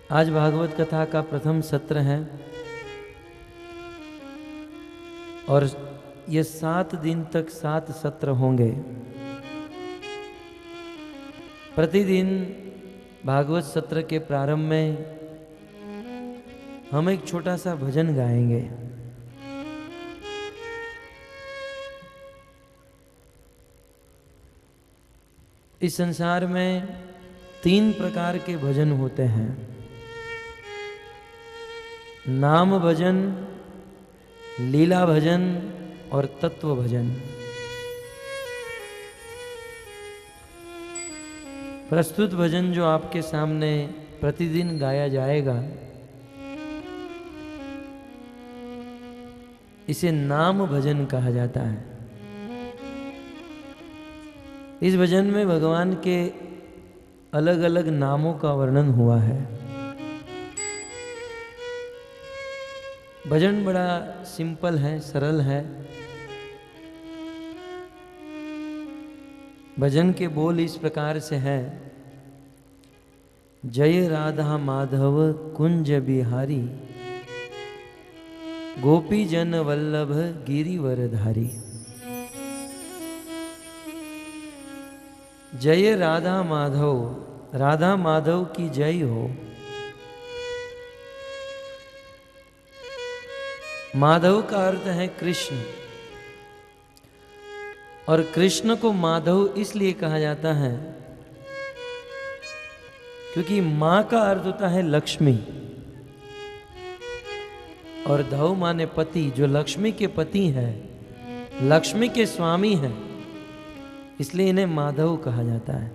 आज भागवत कथा का प्रथम सत्र है और ये 7 दिन तक 7 सत्र होंगे। प्रतिदिन भागवत सत्र के प्रारंभ में हम एक छोटा सा भजन गाएंगे। इस संसार में 3 प्रकार के भजन होते हैं, नाम भजन, लीला भजन और तत्व भजन। प्रस्तुत भजन जो आपके सामने प्रतिदिन गाया जाएगा, इसे नाम भजन कहा जाता है। इस भजन में भगवान के अलग अलग नामों का वर्णन हुआ है। भजन बड़ा सिंपल है, सरल है। भजन के बोल इस प्रकार से है: जय राधा माधव कुंज बिहारी, गोपी जन वल्लभ गिरिवरधारी। जय राधा माधव, राधा माधव की जय हो। माधव का अर्थ है कृष्ण, और कृष्ण को माधव इसलिए कहा जाता है क्योंकि मां का अर्थ होता है लक्ष्मी, और धव माने पति, जो लक्ष्मी के पति हैं, लक्ष्मी के स्वामी हैं, इसलिए इन्हें माधव कहा जाता है।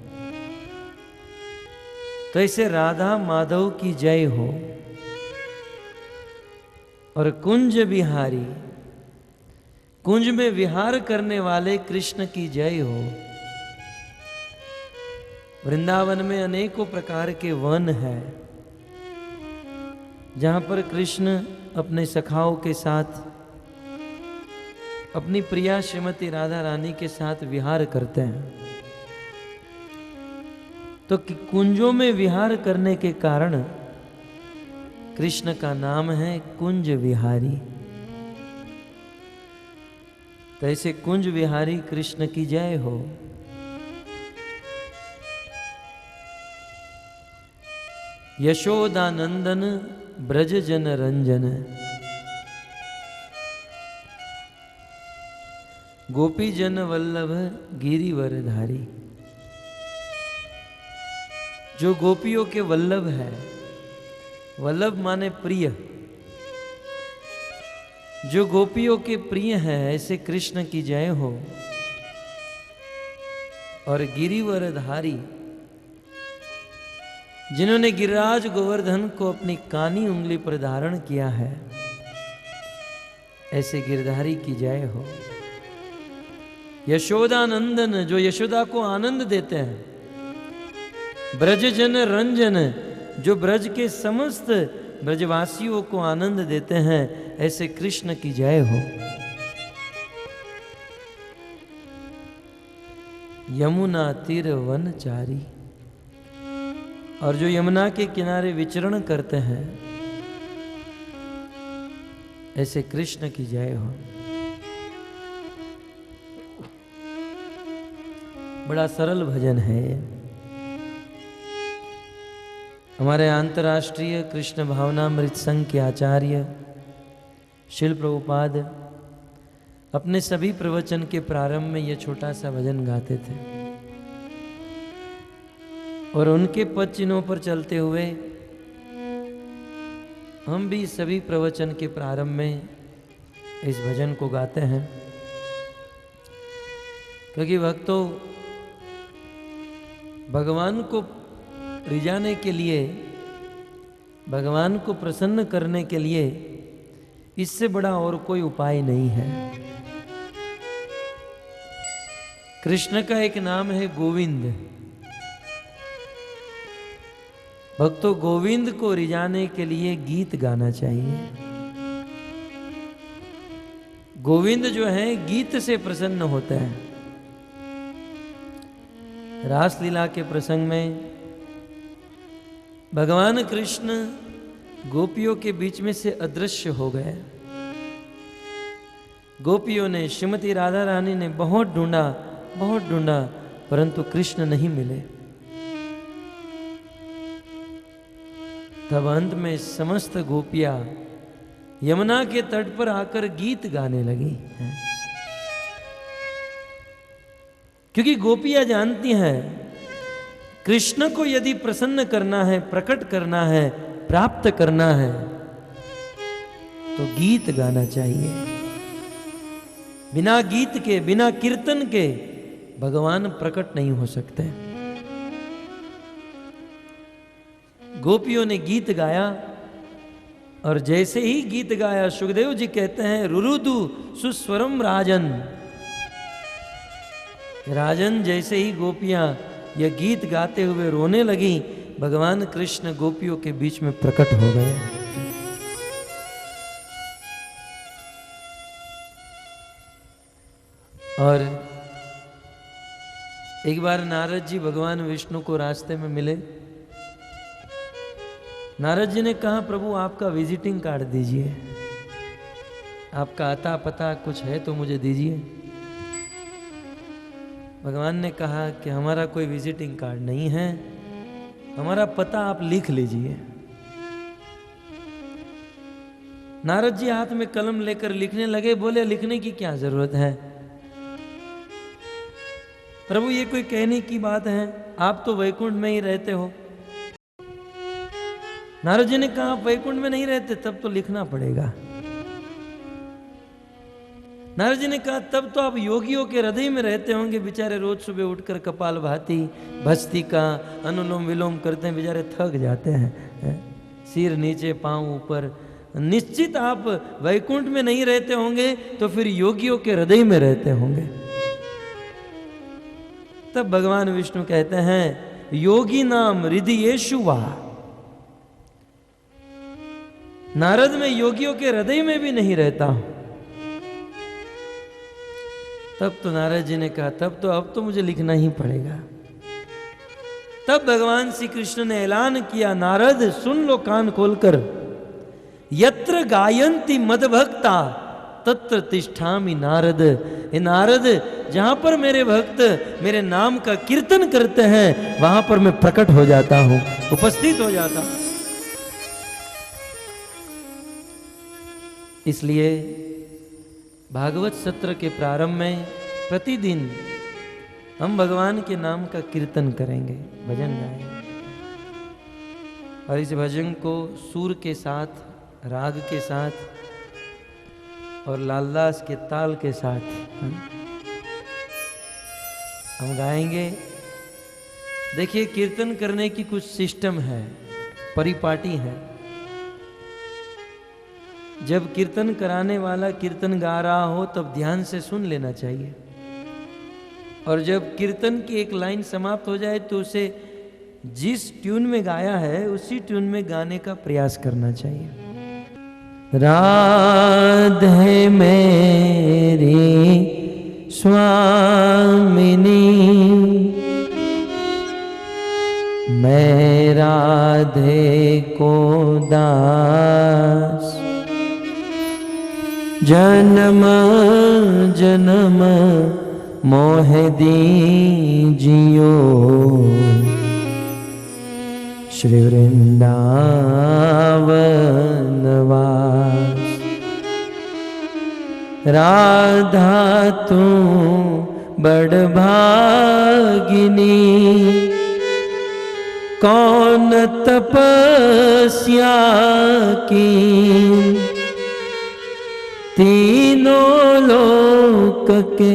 तो इसे राधा माधव की जय हो। और कुंज बिहारी, कुंज में विहार करने वाले कृष्ण की जय हो। वृंदावन में अनेकों प्रकार के वन हैं जहां पर कृष्ण अपने सखाओं के साथ, अपनी प्रिया श्रीमती राधा रानी के साथ विहार करते हैं। तो कुंजों में विहार करने के कारण कृष्ण का नाम है कुंज विहारी। तो ऐसे कुंज विहारी कृष्ण की जय हो। यशोदानंदन ब्रज जन रंजन, गोपी जन वल्लभ गिरिवरधारी। जो गोपियों के वल्लभ है, वल्लभ माने प्रिय, जो गोपियों के प्रिय हैं, ऐसे कृष्ण की जय हो। और गिरिवरधारी, जिन्होंने गिरिराज गोवर्धन को अपनी कानी उंगली पर धारण किया है, ऐसे गिरधारी की जय हो। यशोदानंदन, जो यशोदा को आनंद देते हैं। ब्रज जन रंजन, जो ब्रज के समस्त ब्रजवासियों को आनंद देते हैं, ऐसे कृष्ण की जय हो। यमुना तीर वनचारी, और जो यमुना के किनारे विचरण करते हैं, ऐसे कृष्ण की जय हो। बड़ा सरल भजन है। हमारे अंतर्राष्ट्रीय कृष्ण भावनामृत संघ के आचार्य शिल प्रभुपाद अपने सभी प्रवचन के प्रारंभ में यह छोटा सा भजन गाते थे, और उनके पद चिन्हों पर चलते हुए हम भी सभी प्रवचन के प्रारंभ में इस भजन को गाते हैं। क्योंकि भक्तों, भगवान को रिझाने के लिए, भगवान को प्रसन्न करने के लिए इससे बड़ा और कोई उपाय नहीं है। कृष्ण का एक नाम है गोविंद। भक्तों, गोविंद को रिझाने के लिए गीत गाना चाहिए। गोविंद जो है गीत से प्रसन्न होता है। रासलीला के प्रसंग में भगवान कृष्ण गोपियों के बीच में से अदृश्य हो गए। गोपियों ने, श्रीमती राधा रानी ने बहुत ढूंढा, परंतु कृष्ण नहीं मिले। तब अंत में समस्त गोपियां यमुना के तट पर आकर गीत गाने लगी, क्योंकि गोपियां जानती हैं कृष्ण को यदि प्रसन्न करना है, प्रकट करना है, प्राप्त करना है, तो गीत गाना चाहिए। बिना गीत के, बिना कीर्तन के भगवान प्रकट नहीं हो सकते। गोपियों ने गीत गाया, और जैसे ही गीत गाया, सुखदेव जी कहते हैं रुरुदु सुस्वरम राजन। राजन, जैसे ही गोपियां यह गीत गाते हुए रोने लगी, भगवान कृष्ण गोपियों के बीच में प्रकट हो गए। और एक बार नारद जी भगवान विष्णु को रास्ते में मिले। नारद जी ने कहा, प्रभु आपका विजिटिंग कार्ड दीजिए, आपका आता पता कुछ है तो मुझे दीजिए। भगवान ने कहा कि हमारा कोई विजिटिंग कार्ड नहीं है, हमारा पता आप लिख लीजिए। नारद जी हाथ में कलम लेकर लिखने लगे। बोले, लिखने की क्या जरूरत है प्रभु, ये कोई कहने की बात है, आप तो वैकुंठ में ही रहते हो। नारद जी ने कहा, आप वैकुंठ में नहीं रहते, तब तो लिखना पड़ेगा। नारद जी ने कहा, तब तो आप योगियों के हृदय में रहते होंगे। बेचारे रोज सुबह उठकर कपालभाति, भस्त्रिका, अनुलोम विलोम करते हैं, बेचारे थक जाते हैं, सिर नीचे पांव ऊपर। निश्चित आप वैकुंठ में नहीं रहते होंगे, तो फिर योगियों के हृदय में रहते होंगे। तब भगवान विष्णु कहते हैं, योगी नाम हृदयेषु वा। नारद, में योगियों के हृदय में भी नहीं रहता हूं। तब तो नारद जी ने कहा, तब तो अब तो मुझे लिखना ही पड़ेगा। तब भगवान श्री कृष्ण ने ऐलान किया, नारद सुन लो कान खोलकर, यत्र गायन्ति मदभक्ता तत्र तिष्ठामि नारद। हे नारद, जहां पर मेरे भक्त मेरे नाम का कीर्तन करते हैं, वहां पर मैं प्रकट हो जाता हूं, उपस्थित हो जाता हूं। इसलिए भागवत सत्र के प्रारंभ में प्रतिदिन हम भगवान के नाम का कीर्तन करेंगे, भजन गाएंगे, और इस भजन को सुर के साथ, राग के साथ और लालदास के ताल के साथ हम गाएंगे। देखिए, कीर्तन करने की कुछ सिस्टम है, परिपाटी है। जब कीर्तन कराने वाला कीर्तन गा रहा हो तब ध्यान से सुन लेना चाहिए, और जब कीर्तन की एक लाइन समाप्त हो जाए तो उसे जिस ट्यून में गाया है उसी ट्यून में गाने का प्रयास करना चाहिए। राधे मेरी स्वामिनी, मैं राधे को दास, जन्म जन्म मोह दीजियो, श्री वृंदावन वास। राधा तू बड़ भागिनी, कौन तपस्या की, तीनों लोक के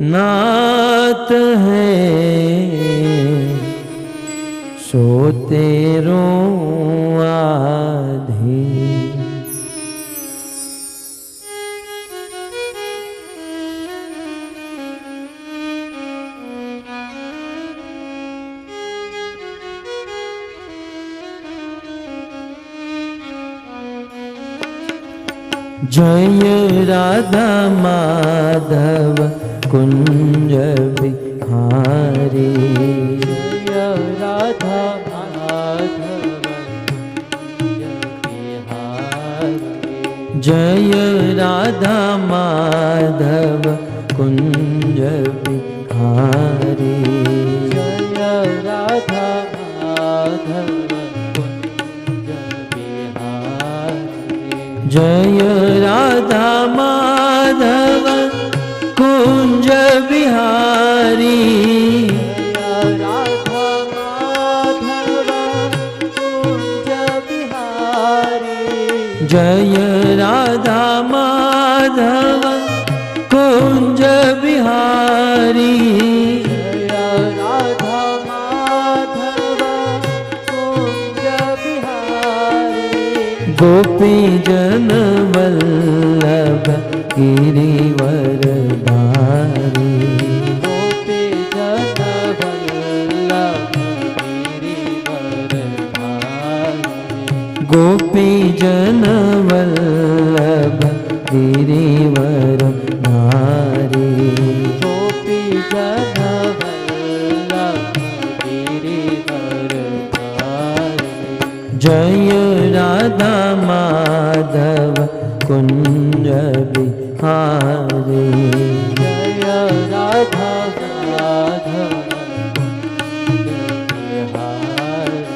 नाथ है, सो तेरो आधीन। जय राधा माधव कुंज बिहारी, जय राधा माधव जय राधा माधव कुंज बिहारी। जय राधा माधव कुंज बिहारी। जय राधा माधव कुंज बिहारी। जय राधा माधव कुंज बिहारी। जय राधा माधव कुंज बिहारी। गोपी जन वल्लभ गिरिवर धारी। गोपी जन वल्लभ गिरिवर धारी। गोपी जन वल्लभ गिरिवर धारी। गोपी जन वल्लभ गिरिवर धारी। जय राधा माधव कुंज बिहारी। जय राधा माधव कुंज बिहारी।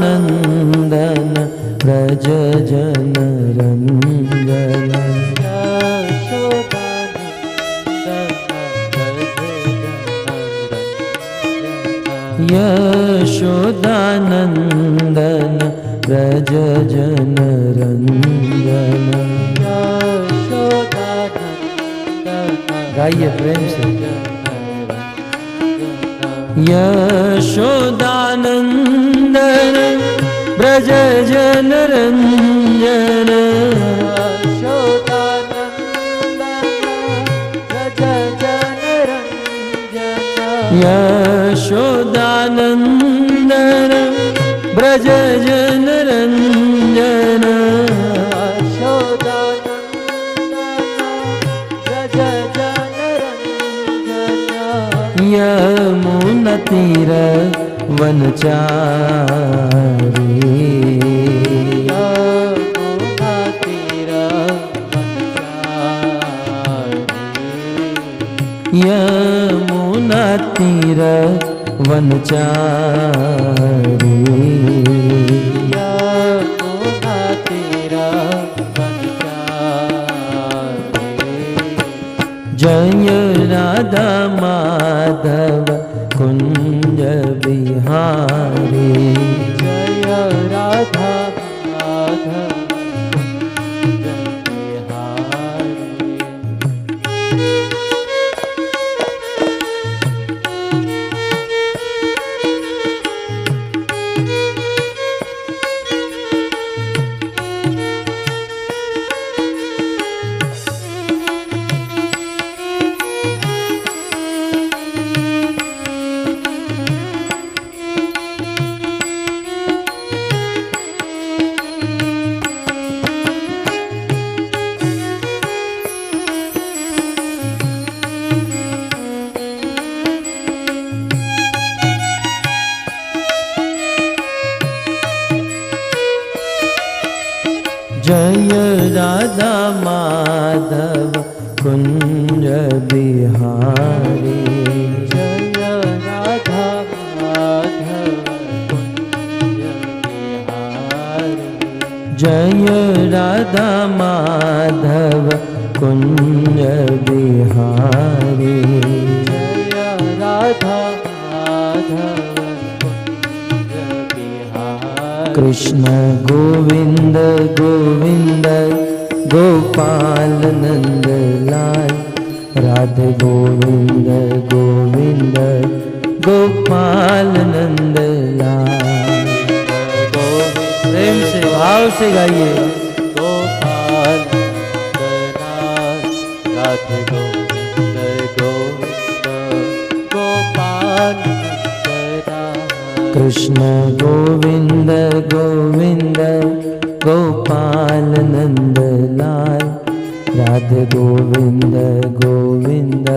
यशोदानंदन व्रज जन रंजन। यशोदानंदन व्रज जन रंजन। गाइए प्रेम से। यशोदानंदन व्रज जन रंजन। यशोदानंदन व्रज जन रंजन। यमुना तीर वनचारी। यमुना तीर वनचारी। जय राधा माधव कुंज बिहारी। जय राधा माधव कुंज बिहारी। जय राधा माधव कुंज बिहारी। जय राधा माधव कुंज बिहारी। जय राधा माधव कुंज बिहारी। जय कृष्ण गोविंद गोविंद गोपाल नंद लाल, राधे गोविंद गोविंद गोपाल नंद लाल। प्रेम से भाव से गाइए। गोपाल नंदलाल, राधे गोविंद गोविंद गोपाल नंदलाल। कृष्ण गोविंद गोविंद गोपाल नंद लाल, राधे गोविंद गोविंद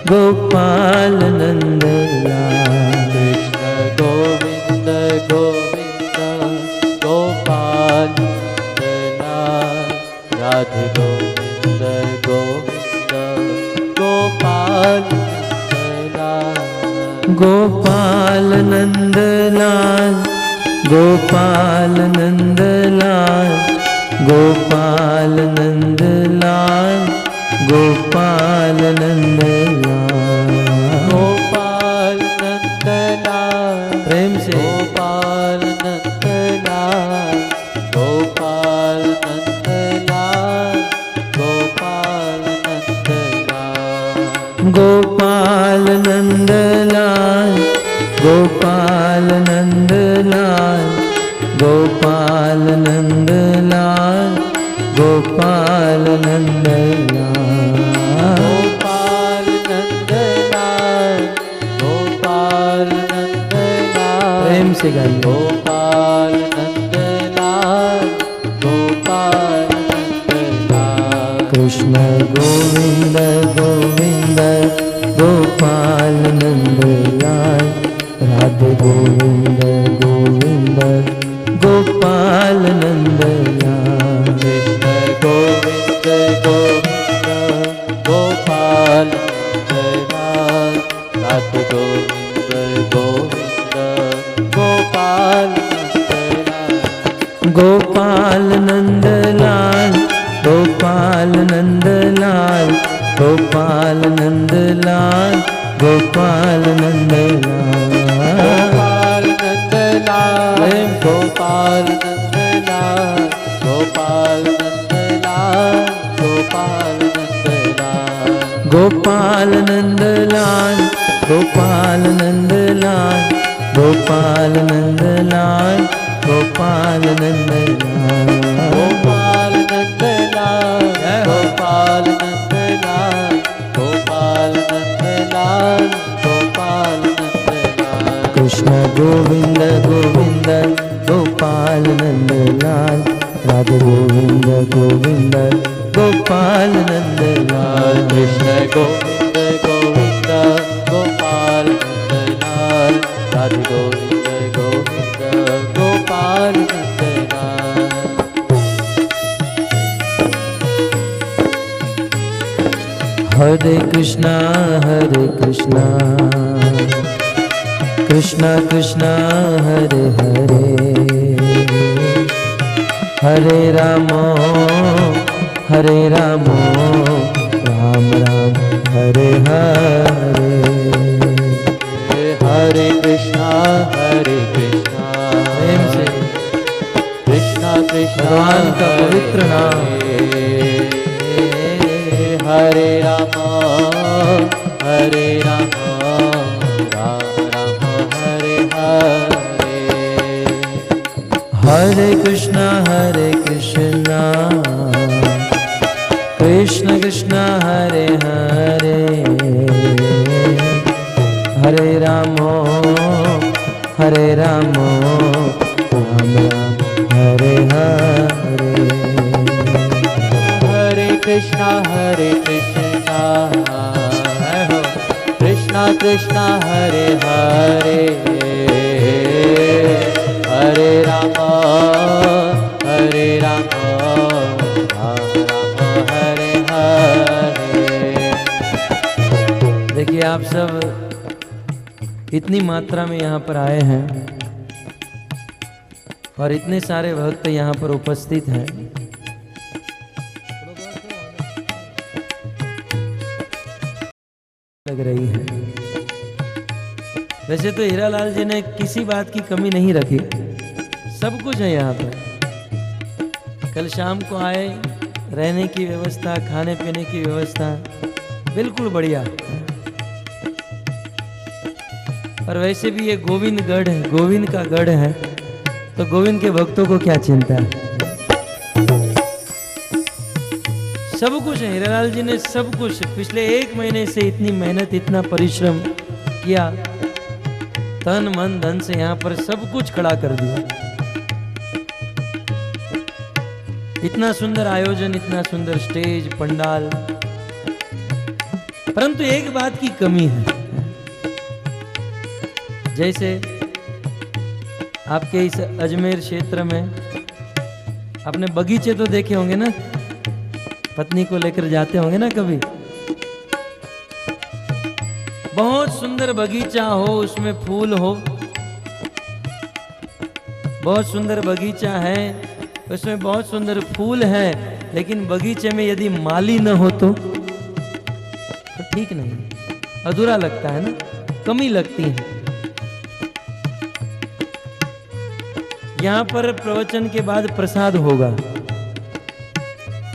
गोपाल नंद लाल। कृष्ण गोविंद गोविंद गोपाल नंदलाल, राधे गोविंद गोविंद गोपाल नंदलाल। गोपाल नंद लाल, गोपाल नंद लाल, गोपाल नंद लाल, गोपाल नंद लाल। गोपाल नंदलाल, प्रेम से गोपाल नंदलाल, गोपाल नंदलाल, गोपाल नंदलाल। गोपाल नंद लाल, गोपाल नंद लाल, गोपाल नंद लाल, गोपाल नंद लाल। गोपाल नंदलाल, गोपाल नंदलाल। प्रेम से गाइए। गोपाल नंदलाल, गोपाल नंदलाल। कृष्ण गोविंद गोविंद गोपाल नंद लाल, राधे गोविंद गोविंद गोपाल नंद लाल। कृष्ण गोविंद गोविंद गोपाल नंदलाल, राधे गोविंद गोविंद गोपाल नंदलाल। गोपाल नंद लाल, गोपाल नंद लाल, गोपाल नंद लाल, गोपाल नंद लाल। गोपाल नंदलाल, गोपाल नंदलाल, गोपाल नंदलाल। गोपाल नंद लाल, गोपाल नंद लाल, गोपाल नंद लाल, गोपाल नंद लाल। गोपाल नंदलाल, गोपाल नंदलाल, गोपाल नंदलाल, गोपाल नंदलाल। कृष्ण गोविंद गोविंद गोपाल नंद लाल, राधे गोविंद गोविंद गोपाल नंद लाल। कृष्ण गोविंद गोविंद गोपाल नंदलाल, राधे गोविंद गोविंद गोपाल नंदलाल। हरे कृष्णा कृष्णा कृष्णा हरे हरे, हरे राम राम राम हरे हरे। हरे कृष्णा प्रेम से कृष्णा कृष्णा भगवान का पवित्र नाम। हरे राम राम राम हरे हरे। हरे कृष्णा कृष्ण कृष्ण हरे हरे, हरे राम राम राम हरे हरे। हरे कृष्णा कृष्णा कृष्णा हरे हरे, हरे राम राम राम हरे हरे। देखिए आप सब इतनी मात्रा में यहाँ पर आए हैं और इतने सारे भक्त यहाँ पर उपस्थित हैं। लग रही है। वैसे तो हीरालाल जी ने किसी बात की कमी नहीं रखी, सब कुछ है यहाँ पर। कल शाम को आए, रहने की व्यवस्था, खाने पीने की व्यवस्था बिल्कुल बढ़िया। और वैसे भी ये गोविंदगढ़ है, गोविंद का गढ़ है, तो गोविंद के भक्तों को क्या चिंता है। सब कुछ है। हीरालाल जी ने सब कुछ पिछले 1 महीने से इतनी मेहनत, इतना परिश्रम किया, तन मन धन से यहाँ पर सब कुछ खड़ा कर दिया। इतना सुंदर आयोजन, इतना सुंदर स्टेज, पंडाल, परंतु एक बात की कमी है। जैसे आपके इस अजमेर क्षेत्र में आपने बगीचे तो देखे होंगे ना, पत्नी को लेकर जाते होंगे ना कभी। बहुत सुंदर बगीचा हो, उसमें फूल हो, बहुत सुंदर बगीचा है, उसमें बहुत सुंदर फूल है, लेकिन बगीचे में यदि माली न हो तो ठीक नहीं, अधूरा लगता है ना, कमी लगती है। यहाँ पर प्रवचन के बाद प्रसाद होगा।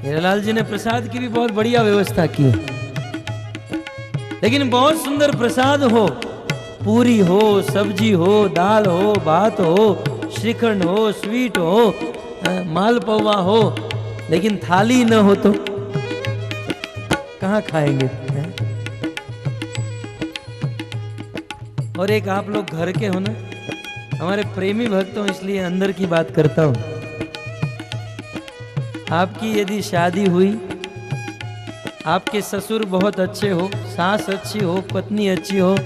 हीरालाल जी ने प्रसाद की भी बहुत बढ़िया व्यवस्था की, लेकिन बहुत सुंदर प्रसाद हो, पूरी हो, सब्जी हो, दाल हो, भात हो, श्रीखंड हो, स्वीट हो, मालपुआ हो, लेकिन थाली न हो तो कहाँ खाएंगे। और एक आप लोग घर के हो ना, हमारे प्रेमी भक्त हो, इसलिए अंदर की बात करता हूं। आपकी यदि शादी हुई, आपके ससुर बहुत अच्छे हो, सास अच्छी हो, पत्नी अच्छी हो,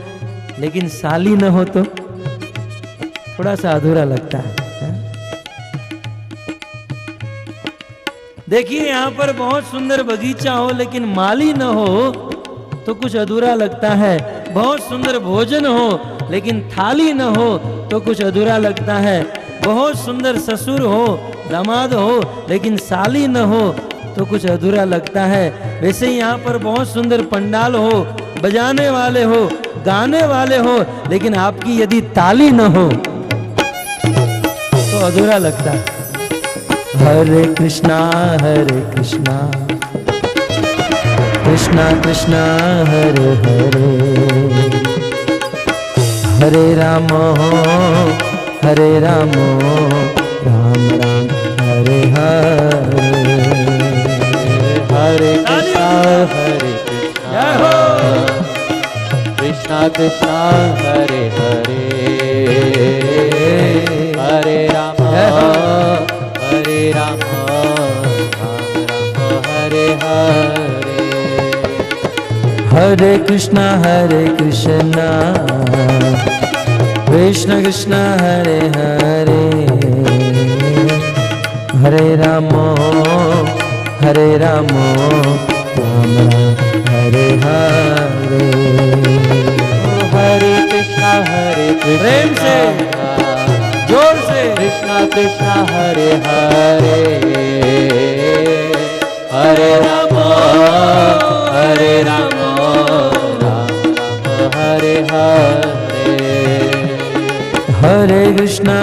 लेकिन साली न हो तो थोड़ा सा अधूरा लगता है। देखिए यहाँ पर बहुत सुंदर बगीचा हो, लेकिन माली न हो तो कुछ अधूरा लगता है। बहुत सुंदर भोजन हो, लेकिन थाली न हो तो कुछ अधूरा लगता है। बहुत सुंदर ससुर हो, दामाद हो, लेकिन साली न हो तो कुछ अधूरा लगता है। वैसे ही यहाँ पर बहुत सुंदर पंडाल हो, बजाने वाले हो, गाने वाले हो, लेकिन आपकी यदि ताली न हो तो अधूरा लगता है। हरे कृष्णा कृष्णा कृष्णा हरे हरे, हरे राम राम राम हरे हरे, हरे कृष्णा कृष्णा कृष्णा हरे हरे, हरे राम राम हरे हरे, हरे कृष्णा कृष्णा कृष्णा हरे हरे, हरे राम राम हरे हरे। हरे कृष्णा प्रेम से, जोर से, कृष्णा कृष्णा हरे हरे, हरे राम राम हरे हरे, हरे कृष्णा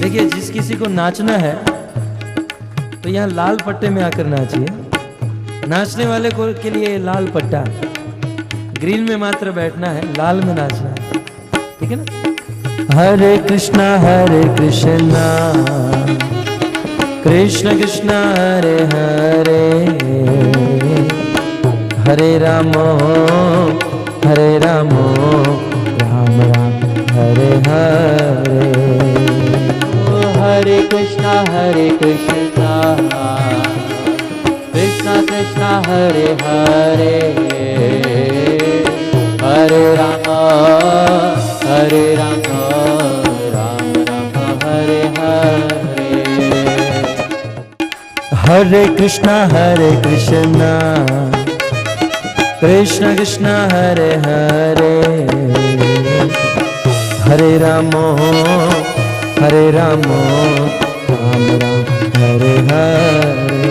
देखिए, जिस किसी को नाचना है तो यहाँ लाल पट्टे में आकर नाचिए। नाचने वाले को के लिए लाल पट्टा, ग्रीन में मात्र बैठना है, लाल में नाचना है, ठीक है ना। हरे कृष्णा कृष्ण कृष्ण हरे हरे, हरे राम राम राम हरे हरे। हरे कृष्णा कृष्णा कृष्णा हरे हरे, हरे राम राम राम हरे हरे। हरे कृष्णा कृष्ण कृष्ण हरे हरे, हरे राम राम हरे हरे।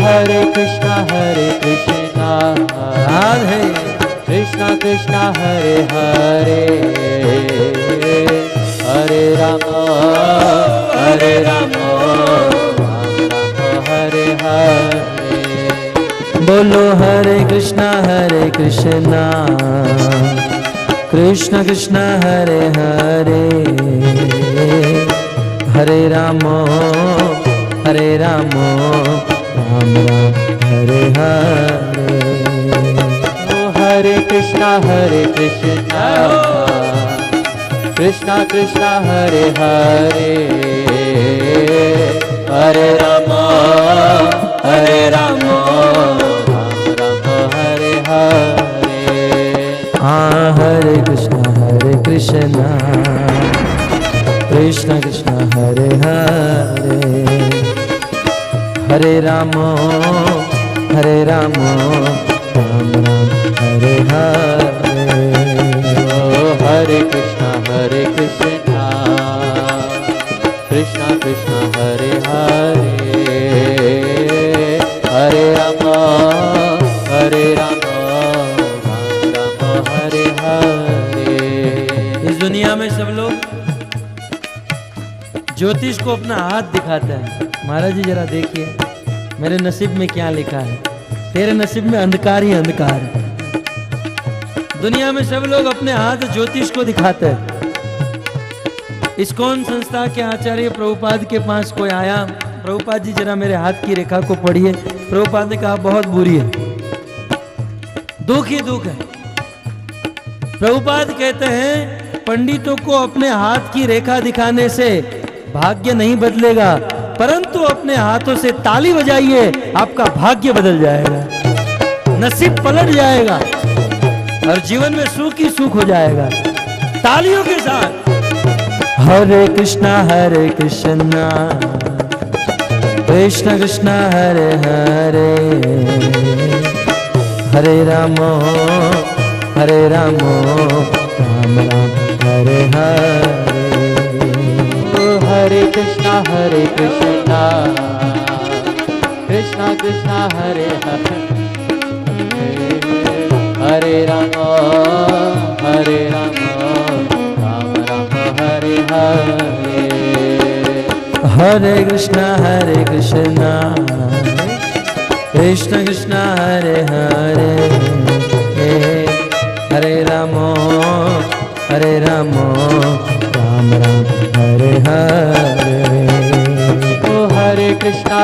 हरे कृष्णा राधे, कृष्णा कृष्णा हरे हरे, बोलो हरे कृष्णा कृष्ण कृष्ण हरे हरे, हरे राम राम राम हरे हरे। ओ हरे कृष्णा कृष्णा कृष्णा हरे हरे, हरे राम राम हरे हरे। हाँ हरे कृष्णा कृष्ण कृष्ण हरे हरे, हरे राम राम राम हरे हरे। ओ हरे कृष्णा कृष्णा कृष्णा हरे हरे, हरे राम राम राम हरे हरे। इस दुनिया में सब लोग ज्योतिष को अपना हाथ दिखाते हैं। महाराज जी जरा देखिए मेरे नसीब में क्या लिखा है। तेरे नसीब में अंधकार ही अंधकार है। दुनिया में सब लोग अपने हाथ ज्योतिष को दिखाते हैं। इस्कॉन संस्था के आचार्य प्रभुपाद के पास कोई आया, प्रभुपाद जी जरा मेरे हाथ की रेखा को पढ़िए। प्रभुपाद ने कहा बहुत बुरी है, दुख ही दुख है। प्रभुपाद कहते हैं पंडितों को अपने हाथ की रेखा दिखाने से भाग्य नहीं बदलेगा, परंतु अपने हाथों से ताली बजाइए, आपका भाग्य बदल जाएगा, नसीब पलट जाएगा और जीवन में सुख ही सुख हो जाएगा। तालियों के साथ हरे कृष्णा कृष्ण कृष्ण हरे हरे, हरे राम राम राम हरे हरे। हरे कृष्णा कृष्णा कृष्णा हरे हरे, हरे राम राम राम हरे हरे। हरे कृष्णा कृष्ण कृष्ण हरे हरे, हरे राम राम राम हरे हरे। ओ हरे कृष्णा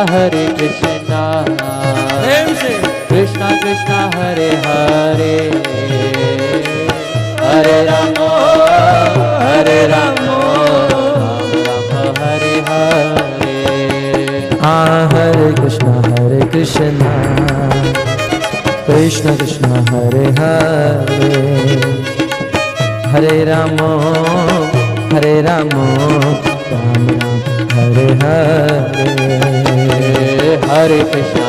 प्रेम से कृष्णा कृष्णा हरे हरे, हरे राम राम हरे हरे। हाँ हरे कृष्णा कृष्ण कृष्ण हरे हरे, हरे राम राम राम हरे हरे। हरे कृष्णा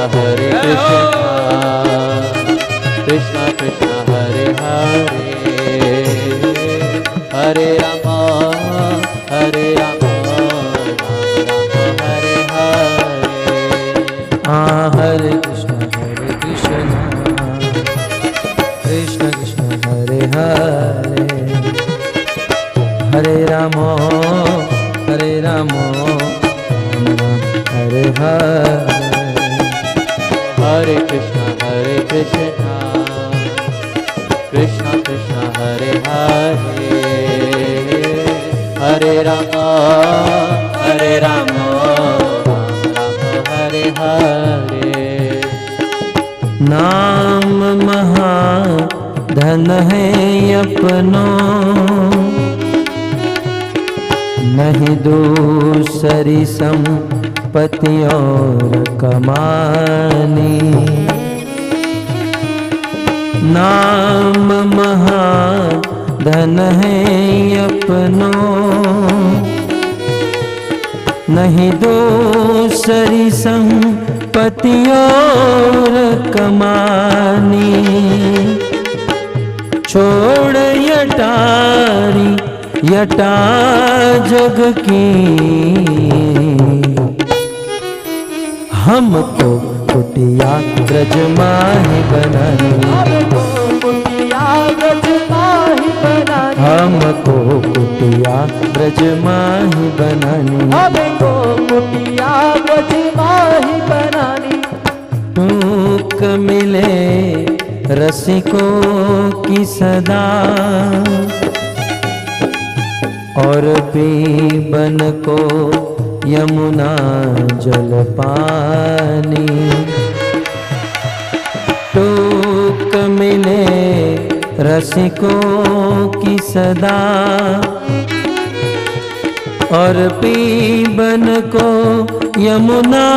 कृष्णा कृष्णा हरे हरे, हरे राम राम हरे हरे। हाँ हरे कृष्ण कृष्ण कृष्ण हरे हरे, हरे राम राम हरे हरे। हरे कृष्णा कृष्णा कृष्णा हरे हरे, हरे राम राम हरे हरे। नाम महाधन है अपनों, नहीं दूसरी संपत्ति और कमानी। नाम महाधन है अपनों, नहीं दूसरी संपत्ति और कमानी। छोड़ यटा जग की, हमको कुटिया ब्रज माही बनानी। हमको कुटिया ब्रज माही बनानी। टूक मिले रसिकों की सदा, और पीबन को यमुना जल पानी। टूक मिले रसिकों की सदा, और पीबन को यमुना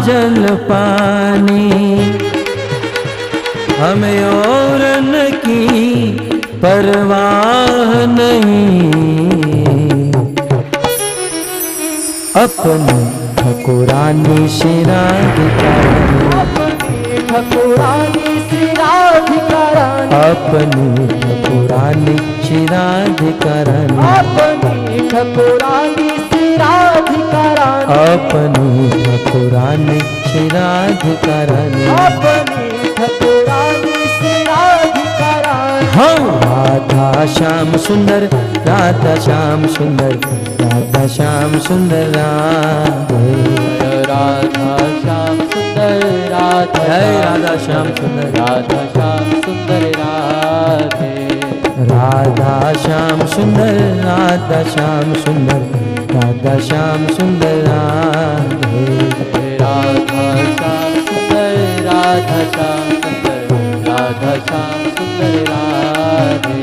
जल पानी। हमें और न की परवाह नहीं, अपनी ठकुरानी शिराधिकारानी, ठकुरानी शिराधिकारानी, अपनी ठकुरानी शिराधिकारानी, अपनी ठकुरानी शिराधिकारानी, अपनी ठकुरानी शिराधिकारानी, अपनी ठकुरानी शिराधिकारानी। हाँ राधा श्याम सुंदर, राधा श्याम सुंदर, राधा श्याम सुंदर राधे। राधा श्याम सुंदर, राधा जय राधा श्याम सुंदर, राधा श्याम सुंदर राधे। राधा श्याम सुंदर, राधा श्याम सुंदर, राधा श्याम सुंदर राधे। राधा श्याम सुंदर, राधा श्याम सुंदर, राधा श्याम सुंदर राधे।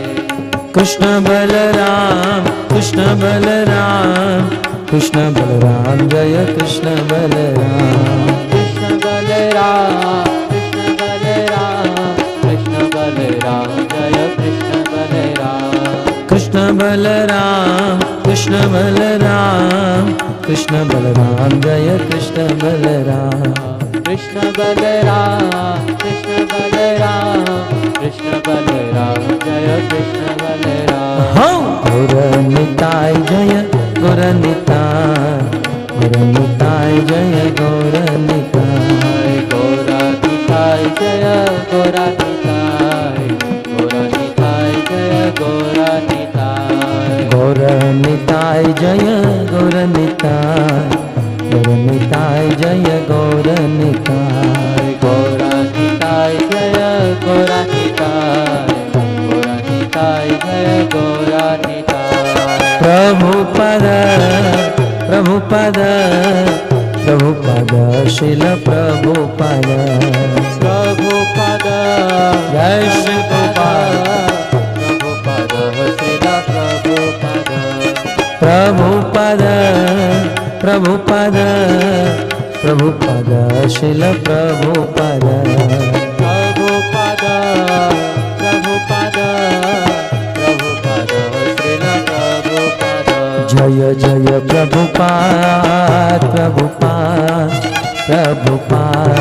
कृष्ण बलराम, कृष्ण बलराम, कृष्ण बलराम, जय कृष्ण बलराम। कृष्ण बलराम, कृष्ण बलराम, कृष्ण बलराम, जय कृष्ण बलराम। कृष्ण बलराम, कृष्ण बलराम, कृष्ण बलराम, जय कृष्ण बलराम। कृष्ण बलराम, कृष्ण बलराम, कृष्ण बलराम, जय कृष्ण बलराम। हाँ गौर निताय जय गौर निताय, गौर निताय जय गौर निताय। गौरा निताय जय गौरा निताय, गौरा निताय जय गौरा निताय। गौर निताय जय गौर निताय, गौर निताय जय गौर निताय। गौरा निताय जय गौरा निताय, गौरा निताय जय गौरा निताय। प्रभुपद प्रभुपद प्रभुपद शिल प्रभुपद, प्रभुपद जय श्री प्रभुपाद। प्रभुपद शिला प्रभुपद। प्रभुपद प्रभुपद प्रभुपद शिल प्रभुपद। प्रभुपद प्रभुपद प्रभुपद शिला प्रभुपद। जय जय प्रभुपाद प्रभुपाद प्रभुपाद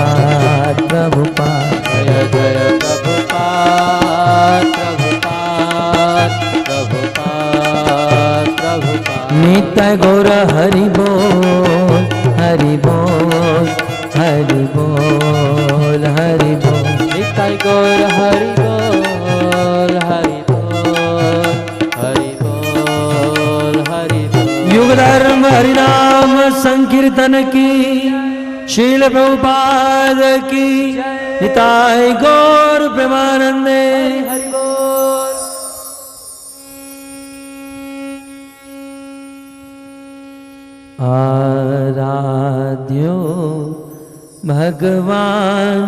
प्रभुपाद। जय जय प्रभुपाद प्रभुपाद प्रभुपाद प्रभुपाद। नित्य गौर हरि बोल, हरि बोल, हरि बोल, हरि बोल। निताय गौर हरि बोल, हरि बोल, हरि बोल, हरि बोल। युग धर्म हरिनाम संकीर्तन की, शील प्रभुपाद की, निताय गौर प्रेमानंदे। हरि बोल। आराध्यो भगवान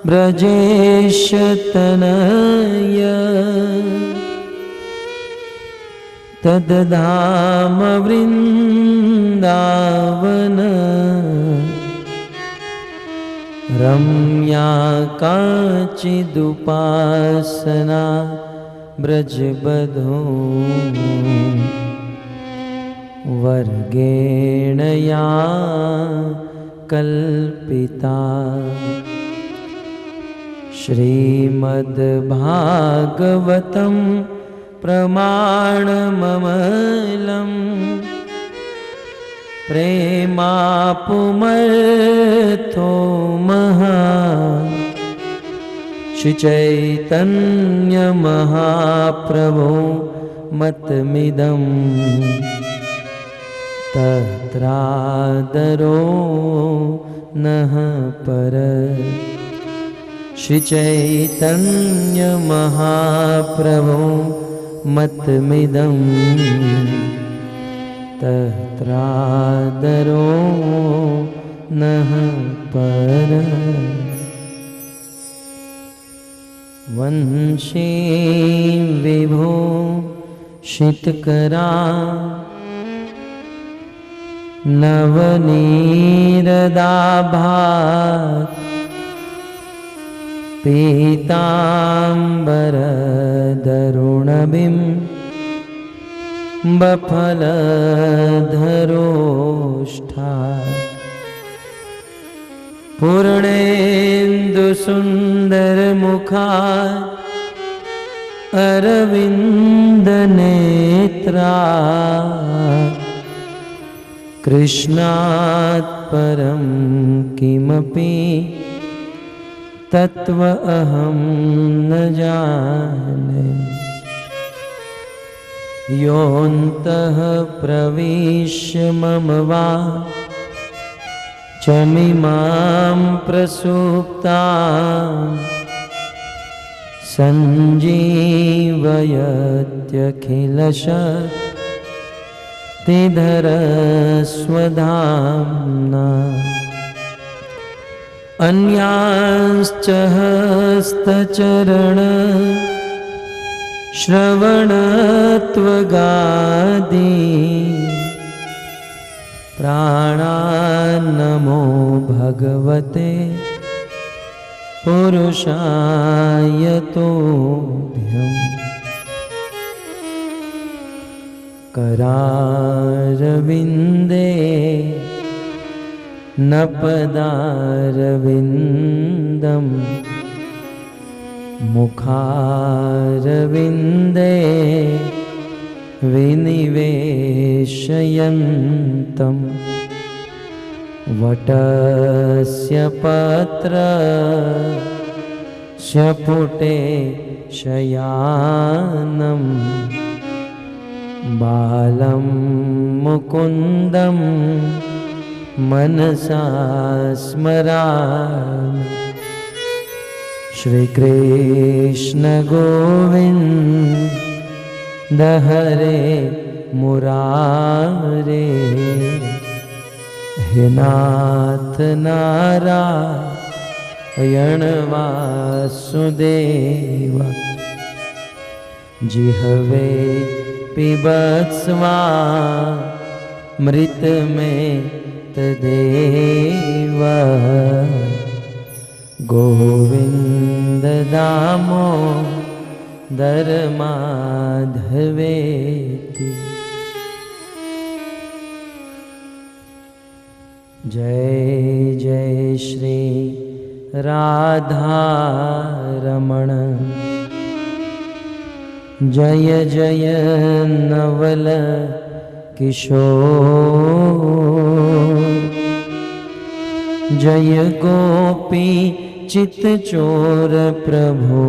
ब्रजेश तनय, तद्धाम वृंदावन। रम्या काचिदुपासना ब्रजबधो, वर्गेण या कल्पिता। श्रीमद्भागवतं प्रमाणममलं, प्रेमापुमर्थो महा। श्रीचैतन्य महाप्रभो मतमिदं, तत्रादरो नः पर। श्री चैतन्य महाप्रभु मतमिदं तत्रादरो नः पर वंशे विभो शितकरा नवनीरदाभात् पीताम्बरदरुणबिं बफलधरोष्ठा पूर्णेन्दुसुन्दरमुखा अरविन्दनेत्रा कृष्णात् परं किमपि तत्व अहं न जाने योऽन्तः प्रविश्य मम वा चमिमां प्रसुप्तां सञ्जीवयत्यखिलशक्तिधरस्वधाम्ना अन्यांश्च हस्तचरण श्रवणत्वगादि प्राणान्नमो भगवते पुरुषाय तोभ्यम् करारविन्दे न पदारविन्दं मुखारविन्दे विनिवेशयन्तं वटस्य पत्रस्य पुटे शयानं बालं मुकुन्दं मनसा स्मरामि श्रीकृष्ण गोविन्द हरे मुरारे हे नाथ नारायण वासुदेव जिह्वे पिबत्स्वा मृत में तदेव गोविंद दामोदर माधवेति। जय जय श्री राधा रमण जय जय नवल किशोर जय गोपी चित चोर प्रभु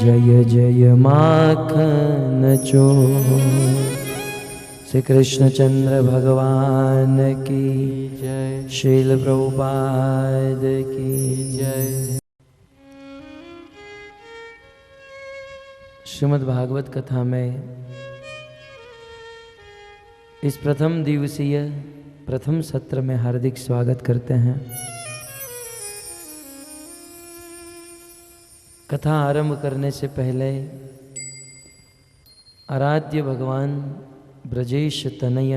जय जय माखन चोर। श्री कृष्णचंद्र भगवान की जय। श्रील प्रभुपाद की जय। श्रीमद् भागवत कथा में इस प्रथम दिवसीय प्रथम सत्र में हार्दिक स्वागत करते हैं। कथा आरंभ करने से पहले आराध्य भगवान ब्रजेश तनय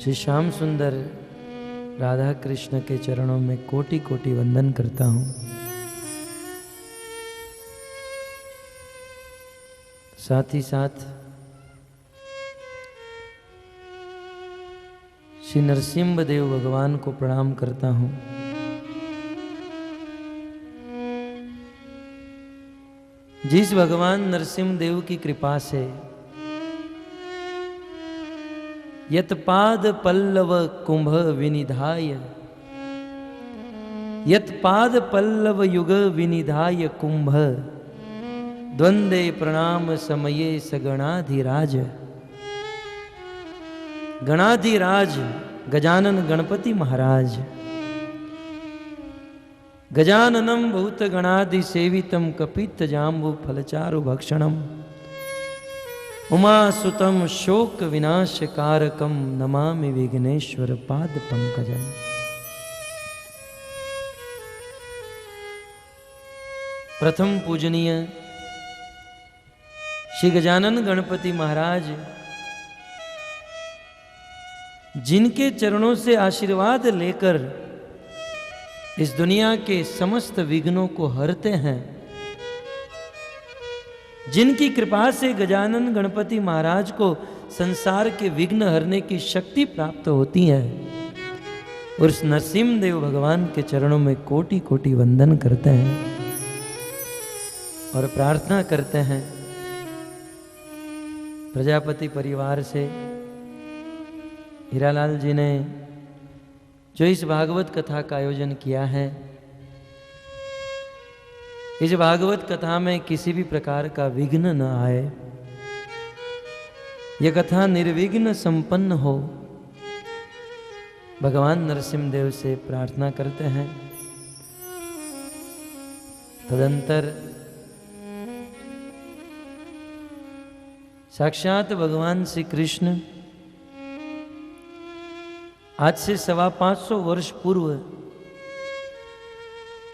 श्री श्याम सुंदर राधा कृष्ण के चरणों में कोटि कोटि वंदन करता हूँ। साथ ही साथ श्री नरसिंह देव भगवान को प्रणाम करता हूँ। जिस भगवान नरसिंह देव की कृपा से यत्पाद पल्लव कुंभ विनिधाय यत्पाद पल्लव युग विनिधाय कुंभ द्वंदे प्रणाम समये स गणाधिराज। गणाधिराज गजानन गणपति महाराज। गजाननम भूत गणादि सेवितम कपित जाम्बु फलचारु भक्षणम उमासुतम शोक विनाश कारकम नमामि विघ्नेश्वर पाद पंकजम। प्रथम पूजनीय श्री गजानन गणपति महाराज, जिनके चरणों से आशीर्वाद लेकर इस दुनिया के समस्त विघ्नों को हरते हैं, जिनकी कृपा से गजानन गणपति महाराज को संसार के विघ्न हरने की शक्ति प्राप्त होती है, और उस नरसिंह देव भगवान के चरणों में कोटि कोटि वंदन करते हैं और प्रार्थना करते हैं। प्रजापति परिवार से हीरालाल जी ने जो इस भागवत कथा का आयोजन किया है, इस भागवत कथा में किसी भी प्रकार का विघ्न न आए, यह कथा निर्विघ्न संपन्न हो, भगवान नरसिंह देव से प्रार्थना करते हैं। तदंतर साक्षात भगवान श्री कृष्ण आज से 525 वर्ष पूर्व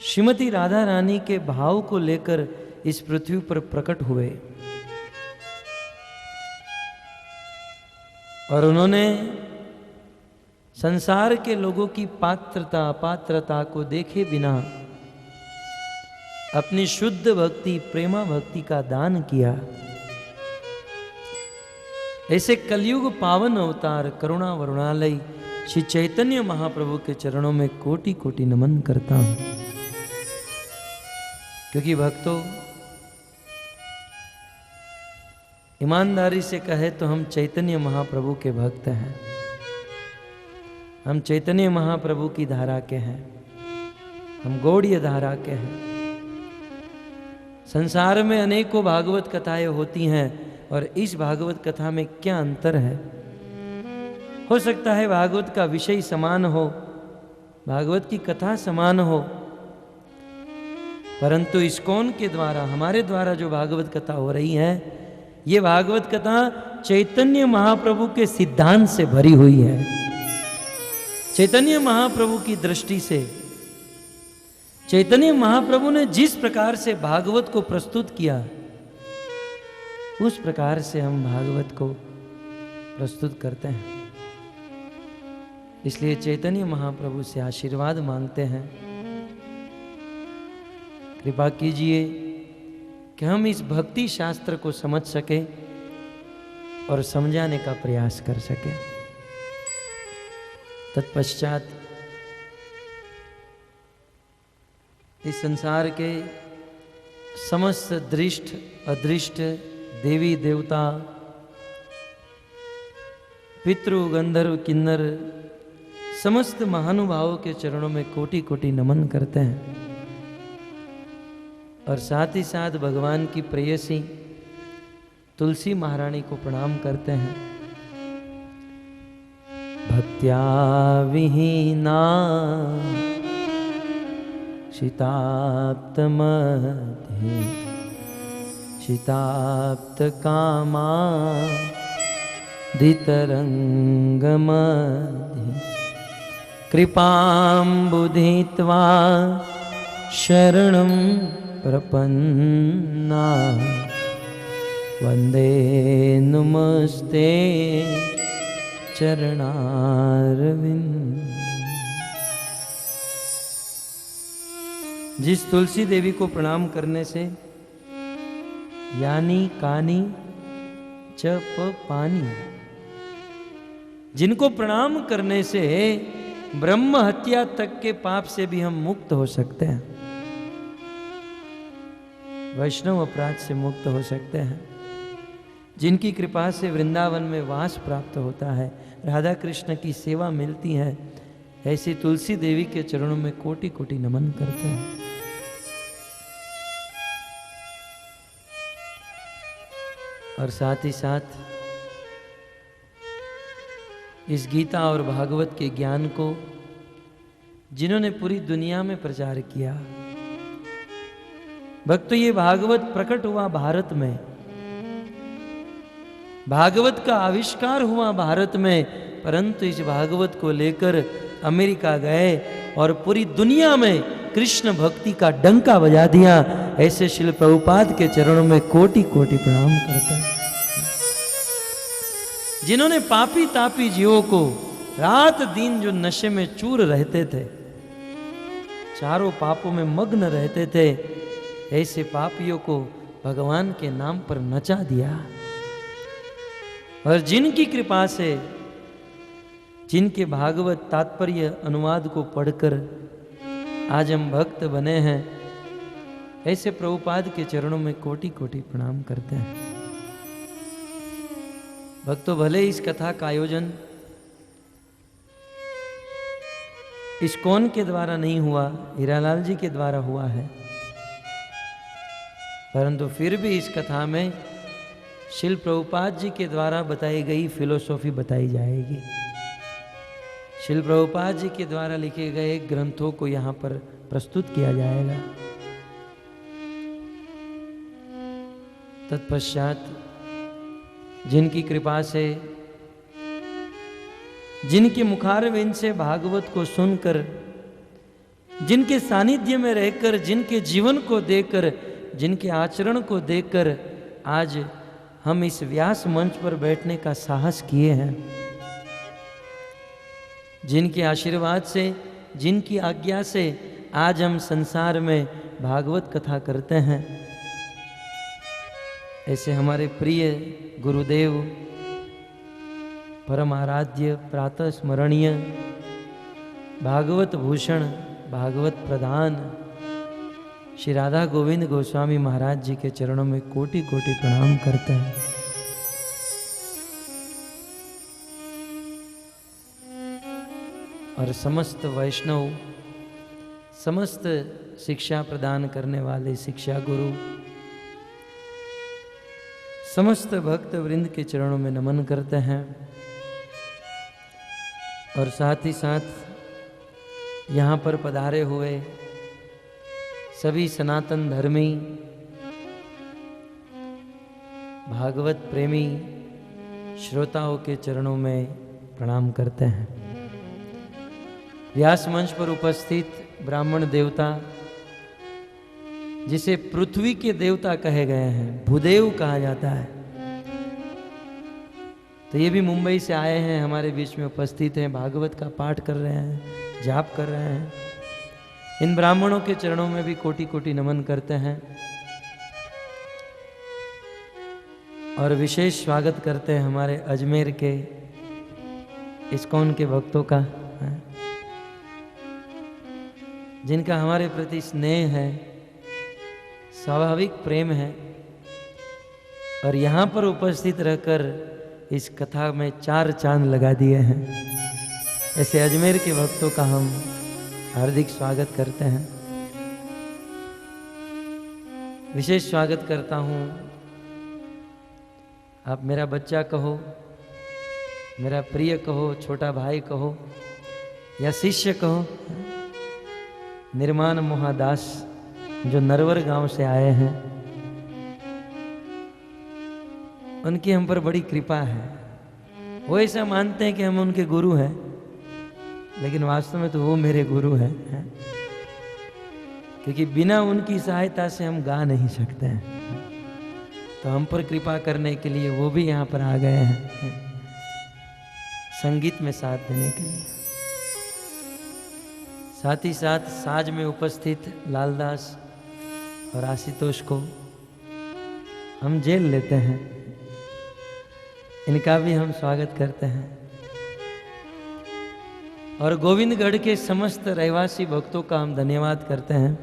श्रीमती राधा रानी के भाव को लेकर इस पृथ्वी पर प्रकट हुए और उन्होंने संसार के लोगों की पात्रता अपात्रता को देखे बिना अपनी शुद्ध भक्ति प्रेमा भक्ति का दान किया। ऐसे कलयुग पावन अवतार करुणा वरुणालय श्री चैतन्य महाप्रभु के चरणों में कोटि कोटि नमन करता हूं, क्योंकि भक्तों, ईमानदारी से कहे तो हम चैतन्य महाप्रभु के भक्त हैं, हम चैतन्य महाप्रभु की धारा के हैं, हम गौड़ीय धारा के हैं। संसार में अनेकों भागवत कथाएं होती हैं और इस भागवत कथा में क्या अंतर है? हो सकता है भागवत का विषय समान हो, भागवत की कथा समान हो, परंतु इस्कॉन के द्वारा, हमारे द्वारा जो भागवत कथा हो रही है, ये भागवत कथा चैतन्य महाप्रभु के सिद्धांत से भरी हुई है। चैतन्य महाप्रभु की दृष्टि से, चैतन्य महाप्रभु ने जिस प्रकार से भागवत को प्रस्तुत किया, उस प्रकार से हम भागवत को प्रस्तुत करते हैं। इसलिए चैतन्य महाप्रभु से आशीर्वाद मांगते हैं, कृपा कीजिए कि हम इस भक्ति शास्त्र को समझ सके और समझाने का प्रयास कर सके। तत्पश्चात इस संसार के समस्त दृष्ट अदृष्ट देवी देवता, पितृ गंधर्व किन्नर, समस्त महानुभावों के चरणों में कोटि कोटि नमन करते हैं और साथ ही साथ भगवान की प्रेयसी तुलसी महारानी को प्रणाम करते हैं। भक्त्या विहीना शिताप्त मध्य शिताप्त कामा धितरंग मध्य कृपाम्बुधित्वा शरणं प्रपन्ना वंदे नमस्ते चरणारविंद। जिस तुलसी देवी को प्रणाम करने से यानी कानी च प पानी, जिनको प्रणाम करने से ब्रह्म हत्या तक के पाप से भी हम मुक्त हो सकते हैं, वैष्णव अपराध से मुक्त हो सकते हैं, जिनकी कृपा से वृंदावन में वास प्राप्त होता है, राधा कृष्ण की सेवा मिलती है, ऐसी तुलसी देवी के चरणों में कोटि कोटि नमन करते हैं। और साथ ही साथ इस गीता और भागवत के ज्ञान को जिन्होंने पूरी दुनिया में प्रचार किया। भक्तों, ये भागवत प्रकट हुआ भारत में, भागवत का आविष्कार हुआ भारत में, परंतु इस भागवत को लेकर अमेरिका गए और पूरी दुनिया में कृष्ण भक्ति का डंका बजा दिया। ऐसे श्रील प्रभुपाद के चरणों में कोटि कोटि प्रणाम करते हैं, जिन्होंने पापी तापी जीवों को रात दिन जो नशे में चूर रहते थे, चारों पापों में मग्न रहते थे, ऐसे पापियों को भगवान के नाम पर नचा दिया। और जिनकी कृपा से, जिनके भागवत तात्पर्य अनुवाद को पढ़कर आज हम भक्त बने हैं, ऐसे प्रभुपाद के चरणों में कोटि कोटि प्रणाम करते हैं। भक्तों, भले इस कथा का आयोजन इस्कॉन के द्वारा नहीं हुआ, हीरालाल जी के द्वारा हुआ है, परंतु फिर भी इस कथा में श्रील प्रभुपाद जी के द्वारा बताई गई फिलोसॉफी बताई जाएगी। श्रील प्रभुपाद जी के द्वारा लिखे गए ग्रंथों को यहाँ पर प्रस्तुत किया जाएगा। तत्पश्चात जिनकी कृपा से, जिनके मुखारविंद से भागवत को सुनकर, जिनके सानिध्य में रहकर, जिनके जीवन को देखकर, जिनके आचरण को देखकर आज हम इस व्यास मंच पर बैठने का साहस किए हैं, जिनके आशीर्वाद से, जिनकी आज्ञा से आज हम संसार में भागवत कथा करते हैं, ऐसे हमारे प्रिय गुरुदेव, परम आराध्य, प्रातः स्मरणीय, भागवत भूषण, भागवत प्रधान श्री राधा गोविंद गोस्वामी महाराज जी के चरणों में कोटि कोटि प्रणाम करते हैं। और समस्त वैष्णव, समस्त शिक्षा प्रदान करने वाले शिक्षा गुरु, समस्त भक्त वृंद के चरणों में नमन करते हैं। और साथ ही साथ यहाँ पर पधारे हुए सभी सनातन धर्मी, भागवत प्रेमी श्रोताओं के चरणों में प्रणाम करते हैं। व्यास मंच पर उपस्थित ब्राह्मण देवता, जिसे पृथ्वी के देवता कहे गए हैं, भूदेव कहा जाता है, तो ये भी मुंबई से आए हैं, हमारे बीच में उपस्थित हैं, भागवत का पाठ कर रहे हैं, जाप कर रहे हैं। इन ब्राह्मणों के चरणों में भी कोटि कोटि नमन करते हैं और विशेष स्वागत करते हैं हमारे अजमेर के इस्कॉन के भक्तों का, जिनका हमारे प्रति स्नेह है, स्वाभाविक प्रेम है, और यहाँ पर उपस्थित रहकर इस कथा में 4 चांद लगा दिए हैं। ऐसे अजमेर के भक्तों का हम हार्दिक स्वागत करते हैं। विशेष स्वागत करता हूँ, आप मेरा बच्चा कहो, मेरा प्रिय कहो, छोटा भाई कहो या शिष्य कहो, निर्माण मोहादास जो नरवर गांव से आए हैं, उनकी हम पर बड़ी कृपा है। वो ऐसा मानते हैं कि हम उनके गुरु हैं, लेकिन वास्तव में तो वो मेरे गुरु हैं, क्योंकि बिना उनकी सहायता से हम गा नहीं सकते हैं। तो हम पर कृपा करने के लिए वो भी यहाँ पर आ गए हैं, संगीत में साथ देने के लिए। साथ ही साथ साज में उपस्थित लालदास और आशुतोष को हम जेल लेते हैं, इनका भी हम स्वागत करते हैं। और गोविंदगढ़ के समस्त रहवासी भक्तों का हम धन्यवाद करते हैं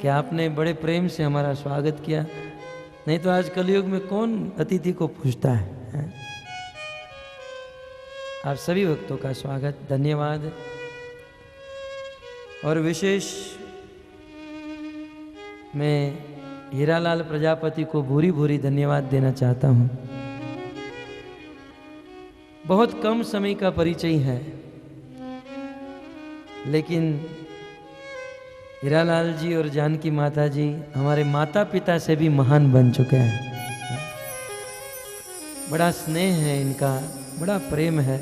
कि आपने बड़े प्रेम से हमारा स्वागत किया। नहीं तो आज कलयुग में कौन अतिथि को पूछता है? आप सभी भक्तों का स्वागत, धन्यवाद। और विशेष मैं हीरालाल प्रजापति को भूरी भूरी धन्यवाद देना चाहता हूँ, बहुत कम समय का परिचय है, लेकिन हीरालाल जी और जानकी माता जी हमारे माता पिता से भी महान बन चुके हैं। बड़ा स्नेह है इनका, बड़ा प्रेम है।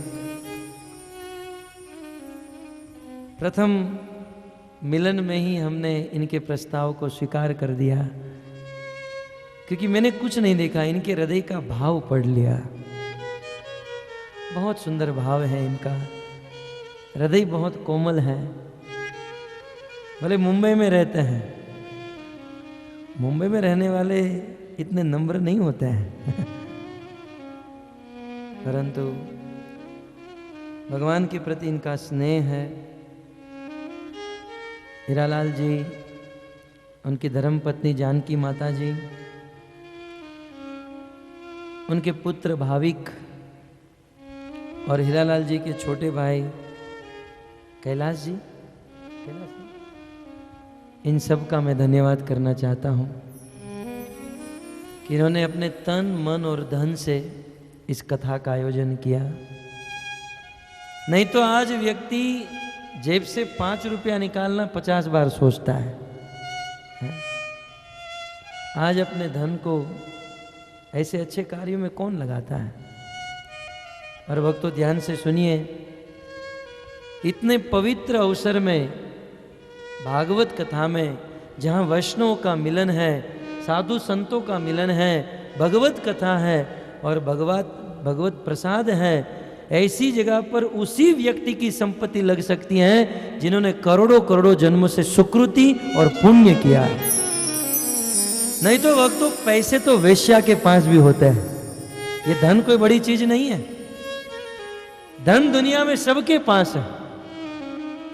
प्रथम मिलन में ही हमने इनके प्रस्ताव को स्वीकार कर दिया, क्योंकि मैंने कुछ नहीं देखा, इनके हृदय का भाव पढ़ लिया। बहुत सुंदर भाव है इनका, हृदय बहुत कोमल है। भले मुंबई में रहते हैं, मुंबई में रहने वाले इतने नम्र नहीं होते हैं परंतु भगवान के प्रति इनका स्नेह है। हीरालाल जी, उनकी धर्मपत्नी जानकी माता जी, उनके पुत्र भाविक और हीरालाल जी के छोटे भाई कैलाश जी, इन सब का मैं धन्यवाद करना चाहता हूँ कि इन्होंने अपने तन मन और धन से इस कथा का आयोजन किया। नहीं तो आज व्यक्ति जेब से 5 रुपया निकालना 50 बार सोचता है। आज अपने धन को ऐसे अच्छे कार्यों में कौन लगाता है। और भक्तों ध्यान से सुनिए, इतने पवित्र अवसर में, भागवत कथा में, जहाँ वैष्णव का मिलन है, साधु संतों का मिलन है, भगवत कथा है और भगवत प्रसाद है, ऐसी जगह पर उसी व्यक्ति की संपत्ति लग सकती है जिन्होंने करोड़ों करोड़ों जन्मों से सुकृति और पुण्य किया है। नहीं तो वक्तों पैसे तो वेश्या के पास भी होते हैं। ये धन कोई बड़ी चीज नहीं है। धन दुनिया में सबके पास है,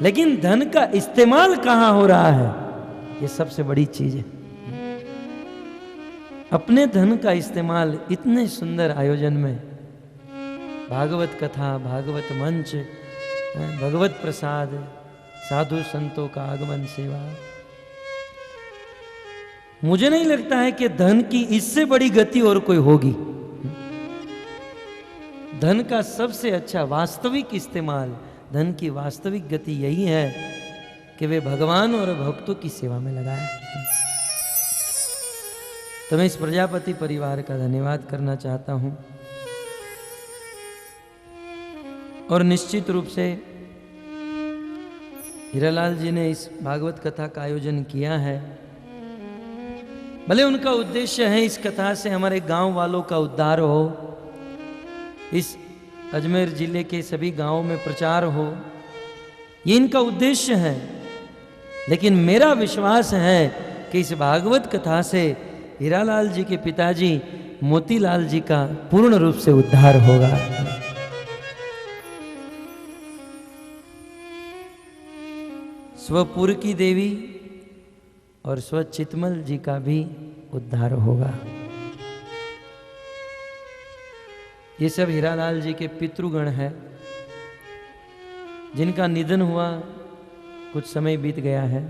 लेकिन धन का इस्तेमाल कहां हो रहा है, ये सबसे बड़ी चीज है। अपने धन का इस्तेमाल इतने सुंदर आयोजन में, भागवत कथा, भागवत मंच, भगवत प्रसाद, साधु संतों का आगमन, सेवा, मुझे नहीं लगता है कि धन की इससे बड़ी गति और कोई होगी। धन का सबसे अच्छा वास्तविक इस्तेमाल, धन की वास्तविक गति यही है कि वे भगवान और भक्तों की सेवा में लगाए। तो मैं इस प्रजापति परिवार का धन्यवाद करना चाहता हूं और निश्चित रूप से हीरालाल जी ने इस भागवत कथा का आयोजन किया है। भले उनका उद्देश्य है इस कथा से हमारे गांव वालों का उद्धार हो, इस अजमेर जिले के सभी गांवों में प्रचार हो, ये इनका उद्देश्य है। लेकिन मेरा विश्वास है कि इस भागवत कथा से हीरालाल जी के पिताजी मोतीलाल जी का पूर्ण रूप से उद्धार होगा। स्वपुर की देवी और स्वचितमल जी का भी उद्धार होगा। ये सब हीरालाल जी के पितृगण हैं, जिनका निधन हुआ, कुछ समय बीत गया है,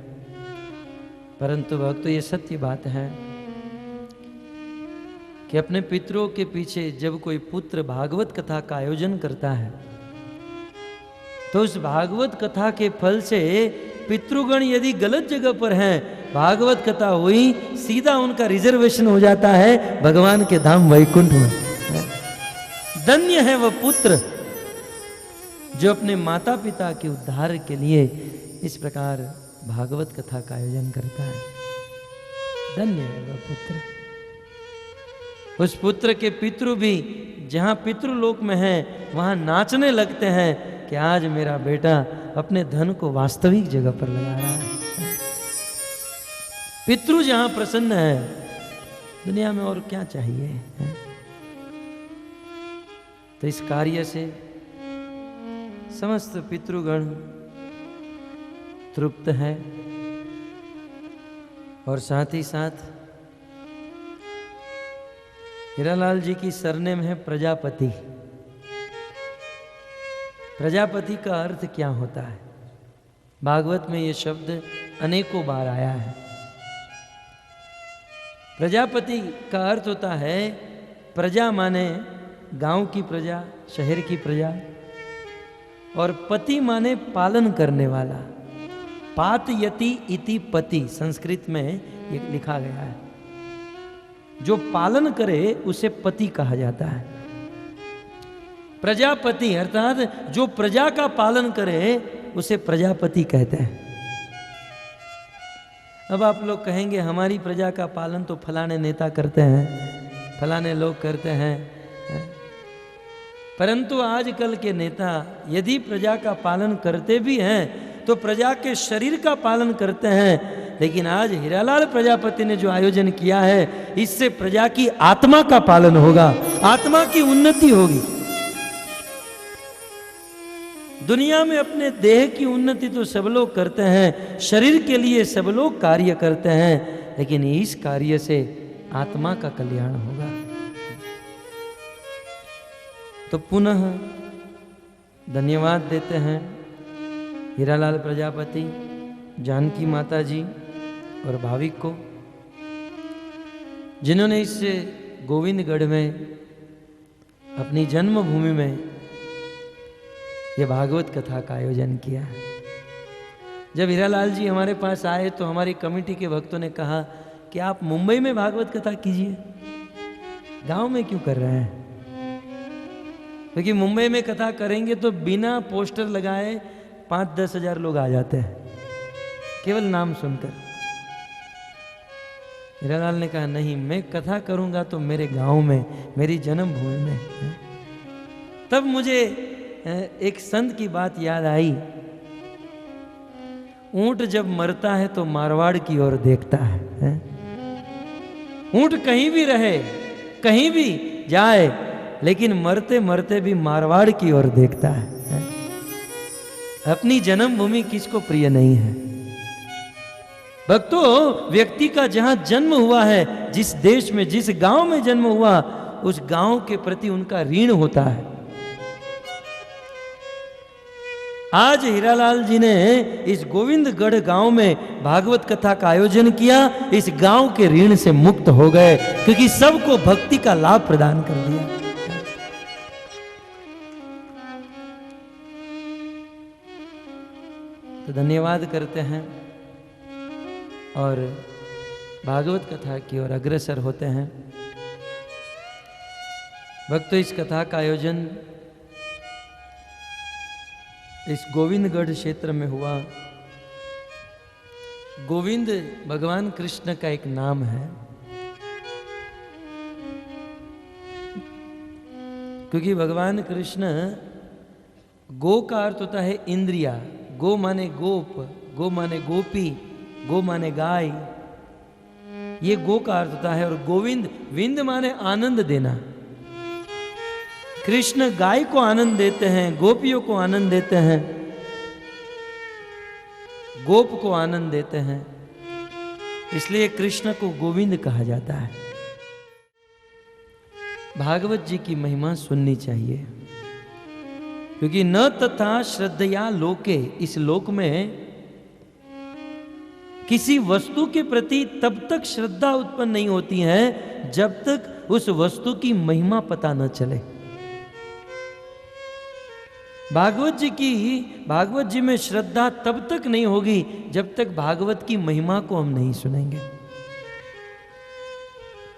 परंतु भक्तों ये सत्य बात है कि अपने पितरों के पीछे जब कोई पुत्र भागवत कथा का आयोजन करता है तो उस भागवत कथा के फल से पितृगण यदि गलत जगह पर हैं, भागवत कथा हुई, सीधा उनका रिजर्वेशन हो जाता है भगवान के धाम वैकुंठ में। धन्य है वह पुत्र जो अपने माता पिता के उद्धार के लिए इस प्रकार भागवत कथा का आयोजन करता है। धन्य है वह पुत्र। उस पुत्र के पितृ भी जहां पितृलोक में हैं वहां नाचने लगते हैं कि आज मेरा बेटा अपने धन को वास्तविक जगह पर लगा रहा है। पितृ जहां प्रसन्न है, दुनिया में और क्या चाहिए है? तो इस कार्य से समस्त पितृगण तृप्त है और साथ ही साथ हीरालाल जी की सरनेम है प्रजापति। प्रजापति का अर्थ क्या होता है? भागवत में यह शब्द अनेकों बार आया है। प्रजापति का अर्थ होता है, प्रजा माने गांव की प्रजा, शहर की प्रजा। और पति माने पालन करने वाला। पातयति इति पति, संस्कृत में ये लिखा गया है। जो पालन करे उसे पति कहा जाता है। प्रजापति अर्थात जो प्रजा का पालन करे उसे प्रजापति कहते हैं। अब आप लोग कहेंगे हमारी प्रजा का पालन तो फलाने नेता करते हैं, फलाने लोग करते हैं। परंतु आजकल के नेता यदि प्रजा का पालन करते भी हैं तो प्रजा के शरीर का पालन करते हैं। लेकिन आज हीरालाल प्रजापति ने जो आयोजन किया है, इससे प्रजा की आत्मा का पालन होगा, आत्मा की उन्नति होगी। दुनिया में अपने देह की उन्नति तो सब लोग करते हैं, शरीर के लिए सब लोग कार्य करते हैं, लेकिन इस कार्य से आत्मा का कल्याण होगा। तो पुनः धन्यवाद देते हैं हीरालाल प्रजापति, जानकी माता जी और भाविक को, जिन्होंने इस गोविंदगढ़ में अपनी जन्मभूमि में यह भागवत कथा का आयोजन किया। जब हीरालाल जी हमारे पास आए तो हमारी कमेटी के भक्तों ने कहा कि आप मुंबई में भागवत कथा कीजिए, गांव में क्यों कर रहे हैं? क्योंकि मुंबई में कथा करेंगे तो बिना पोस्टर लगाए 5-10 हजार लोग आ जाते हैं केवल नाम सुनकर। हीरालाल ने कहा नहीं, मैं कथा करूंगा तो मेरे गांव में, मेरी जन्मभूमि में। तब मुझे एक संत की बात याद आई, ऊंट जब मरता है तो मारवाड़ की ओर देखता है। ऊंट कहीं भी रहे, कहीं भी जाए, लेकिन मरते मरते भी मारवाड़ की ओर देखता है। अपनी जन्मभूमि किसको प्रिय नहीं है? भक्तों, व्यक्ति का जहां जन्म हुआ है, जिस देश में, जिस गांव में जन्म हुआ, उस गांव के प्रति उनका ऋण होता है। आज हीरालाल जी ने इस गोविंदगढ़ गांव में भागवत कथा का आयोजन किया, इस गांव के ऋण से मुक्त हो गए, क्योंकि सबको भक्ति का लाभ प्रदान कर दिया। तो धन्यवाद करते हैं और भागवत कथा की ओर अग्रसर होते हैं। भक्तों, इस कथा का आयोजन इस गोविंदगढ़ क्षेत्र में हुआ। गोविंद भगवान कृष्ण का एक नाम है, क्योंकि भगवान कृष्ण, गो का अर्थ होता है इंद्रिया। गो माने गोप, गो माने गोपी, गो माने गाय, ये गो का अर्थ होता है। और गोविंद, विंद माने आनंद देना। कृष्ण गाय को आनंद देते हैं, गोपियों को आनंद देते हैं, गोप को आनंद देते हैं, इसलिए कृष्ण को गोविंद कहा जाता है। भागवत जी की महिमा सुननी चाहिए, क्योंकि न तथा श्रद्धया लोके, इस लोक में किसी वस्तु के प्रति तब तक श्रद्धा उत्पन्न नहीं होती है जब तक उस वस्तु की महिमा पता न चले। भागवत जी में श्रद्धा तब तक नहीं होगी जब तक भागवत की महिमा को हम नहीं सुनेंगे।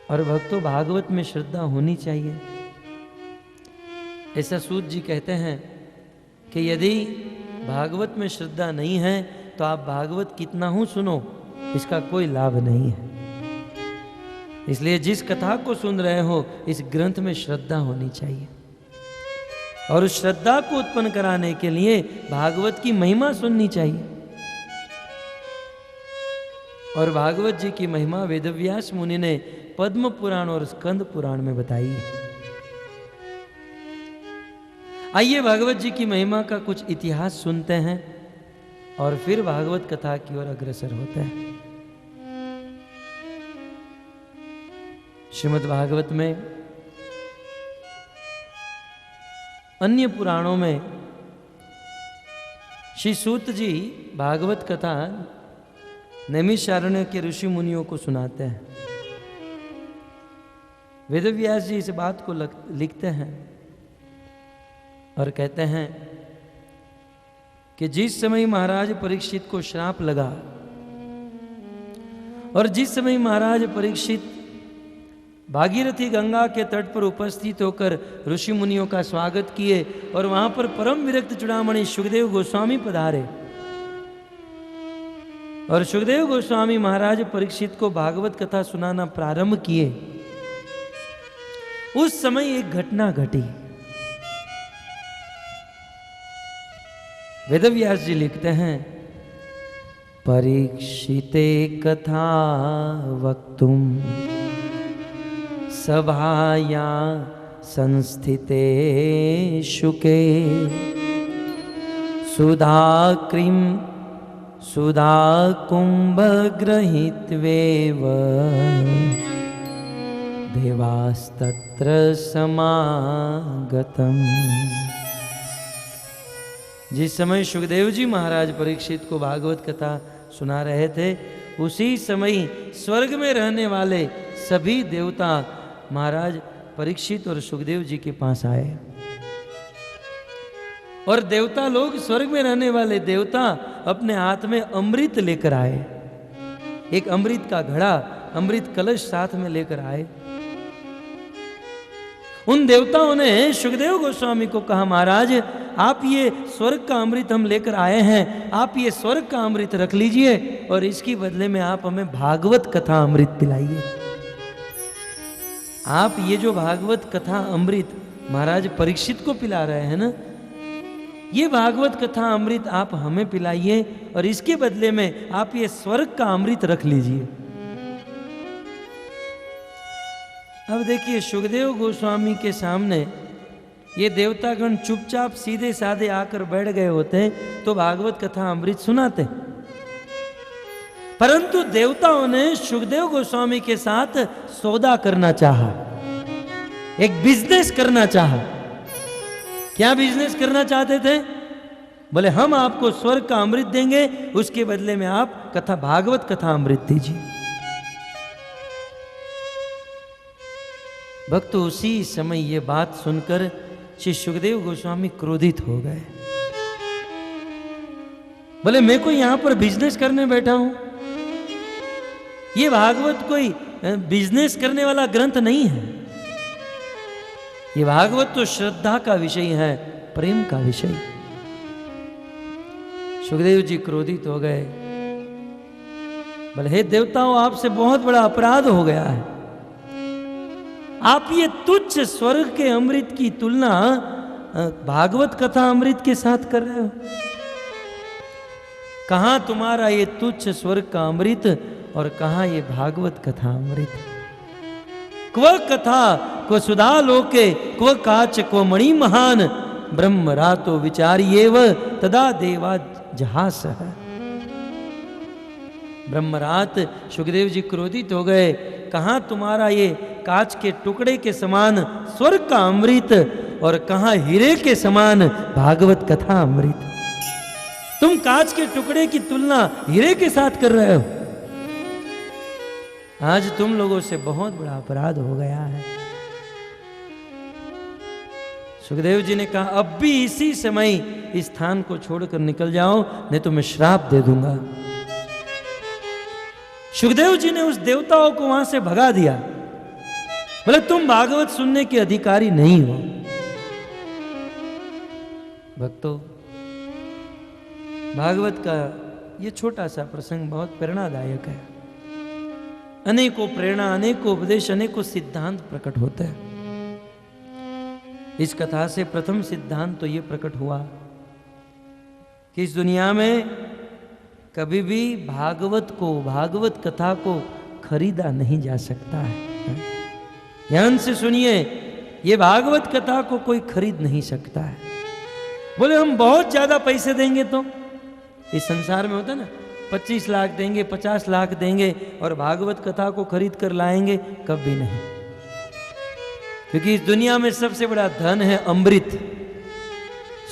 और भक्तों, भागवत में श्रद्धा होनी चाहिए। ऐसा सूत जी कहते हैं कि यदि भागवत में श्रद्धा नहीं है तो आप भागवत कितना हो सुनो, इसका कोई लाभ नहीं है। इसलिए जिस कथा को सुन रहे हो, इस ग्रंथ में श्रद्धा होनी चाहिए। और उस श्रद्धा को उत्पन्न कराने के लिए भागवत की महिमा सुननी चाहिए। और भागवत जी की महिमा वेदव्यास मुनि ने पद्म पुराण और स्कंद पुराण में बताई है। आइए भागवत जी की महिमा का कुछ इतिहास सुनते हैं और फिर भागवत कथा की ओर अग्रसर होते हैं। श्रीमद् भागवत में, अन्य पुराणों में श्री सूत जी भागवत कथा नैमिषारण्य के ऋषि मुनियों को सुनाते हैं। वेदव्यास जी इस बात को लिखते हैं और कहते हैं कि जिस समय महाराज परीक्षित को श्राप लगा और जिस समय महाराज परीक्षित भागीरथी गंगा के तट पर उपस्थित होकर ऋषि मुनियों का स्वागत किए और वहां पर परम विरक्त चूड़ामणि सुखदेव गोस्वामी पधारे और सुखदेव गोस्वामी महाराज परीक्षित को भागवत कथा सुनाना प्रारंभ किए, उस समय एक घटना घटी। वेदव्यास जी लिखते हैं, परीक्षिते कथा वक्तुम सभाया संस्थिते शुके सुधाक्रीं सुधाकुंभ गृहीत्वेव देवास्तत्र समागतम्। जिस समय सुखदेव जी महाराज परीक्षित को भागवत कथा सुना रहे थे, उसी समय स्वर्ग में रहने वाले सभी देवता महाराज परीक्षित और सुखदेव जी के पास आए और देवता लोग, स्वर्ग में रहने वाले देवता अपने हाथ में अमृत लेकर आए। एक अमृत का घड़ा, अमृत कलश साथ में लेकर आए। उन देवताओं ने सुखदेव गोस्वामी को कहा, महाराज आप ये स्वर्ग का अमृत हम लेकर आए हैं, आप ये स्वर्ग का अमृत रख लीजिए और इसकी बदले में आप हमें भागवत कथा अमृत पिलाइए। आप ये जो भागवत कथा अमृत महाराज परीक्षित को पिला रहे हैं ना, ये भागवत कथा अमृत आप हमें पिलाइए और इसके बदले में आप ये स्वर्ग का अमृत रख लीजिए। अब देखिए, सुखदेव गोस्वामी के सामने ये देवतागण चुपचाप सीधे साधे आकर बैठ गए होते तो भागवत कथा अमृत सुनाते, परंतु देवताओं ने सुखदेव गोस्वामी के साथ सौदा करना चाहा, एक बिजनेस करना चाहा। क्या बिजनेस करना चाहते थे? बोले हम आपको स्वर्ग का अमृत देंगे, उसके बदले में आप कथा भागवत कथा अमृत दीजिए। भक्त उसी समय ये बात सुनकर श्री सुखदेव गोस्वामी क्रोधित हो गए। बोले मैं कोई यहां पर बिजनेस करने बैठा हूं? ये भागवत कोई बिजनेस करने वाला ग्रंथ नहीं है। ये भागवत तो श्रद्धा का विषय है, प्रेम का विषय। सुखदेव जी क्रोधित हो गए। बोले हे देवताओं, आपसे बहुत बड़ा अपराध हो गया है। आप ये तुच्छ स्वर्ग के अमृत की तुलना भागवत कथा अमृत के साथ कर रहे हो। कहां तुम्हारा ये तुच्छ स्वर्ग का अमृत और कहां ये भागवत कथा अमृत। क्व कथा क्व सुधा लोके क्व काच क्व मणि महान ब्रह्म रातो विचार्येव तदा देवा जहास है। ब्रह्मरात सुखदेव जी क्रोधित हो गए। कहां तुम्हारा ये कांच के टुकड़े के समान स्वर्ग का अमृत और कहां हीरे के समान भागवत कथा अमृत। तुम कांच के टुकड़े की तुलना हीरे के साथ कर रहे हो। आज तुम लोगों से बहुत बड़ा अपराध हो गया है। सुखदेव जी ने कहा अब भी इसी समय इस स्थान को छोड़कर निकल जाओ, नहीं तो मैं श्राप दे दूंगा। सुखदेव जी ने उस देवताओं को वहां से भगा दिया। बोले तुम भागवत सुनने के अधिकारी नहीं हो। भक्तों, भागवत का ये छोटा सा प्रसंग बहुत प्रेरणादायक है। अनेकों प्रेरणा, अनेकों उपदेश, अनेकों सिद्धांत प्रकट होते हैं। इस कथा से प्रथम सिद्धांत तो ये प्रकट हुआ कि इस दुनिया में कभी भी भागवत को, भागवत कथा को खरीदा नहीं जा सकता है। ध्यान से सुनिए, ये भागवत कथा को कोई खरीद नहीं सकता है। बोले हम बहुत ज्यादा पैसे देंगे तो, इस संसार में होता है ना, 25 लाख देंगे, 50 लाख देंगे और भागवत कथा को खरीद कर लाएंगे, कभी नहीं। क्योंकि इस दुनिया में सबसे बड़ा धन है अमृत।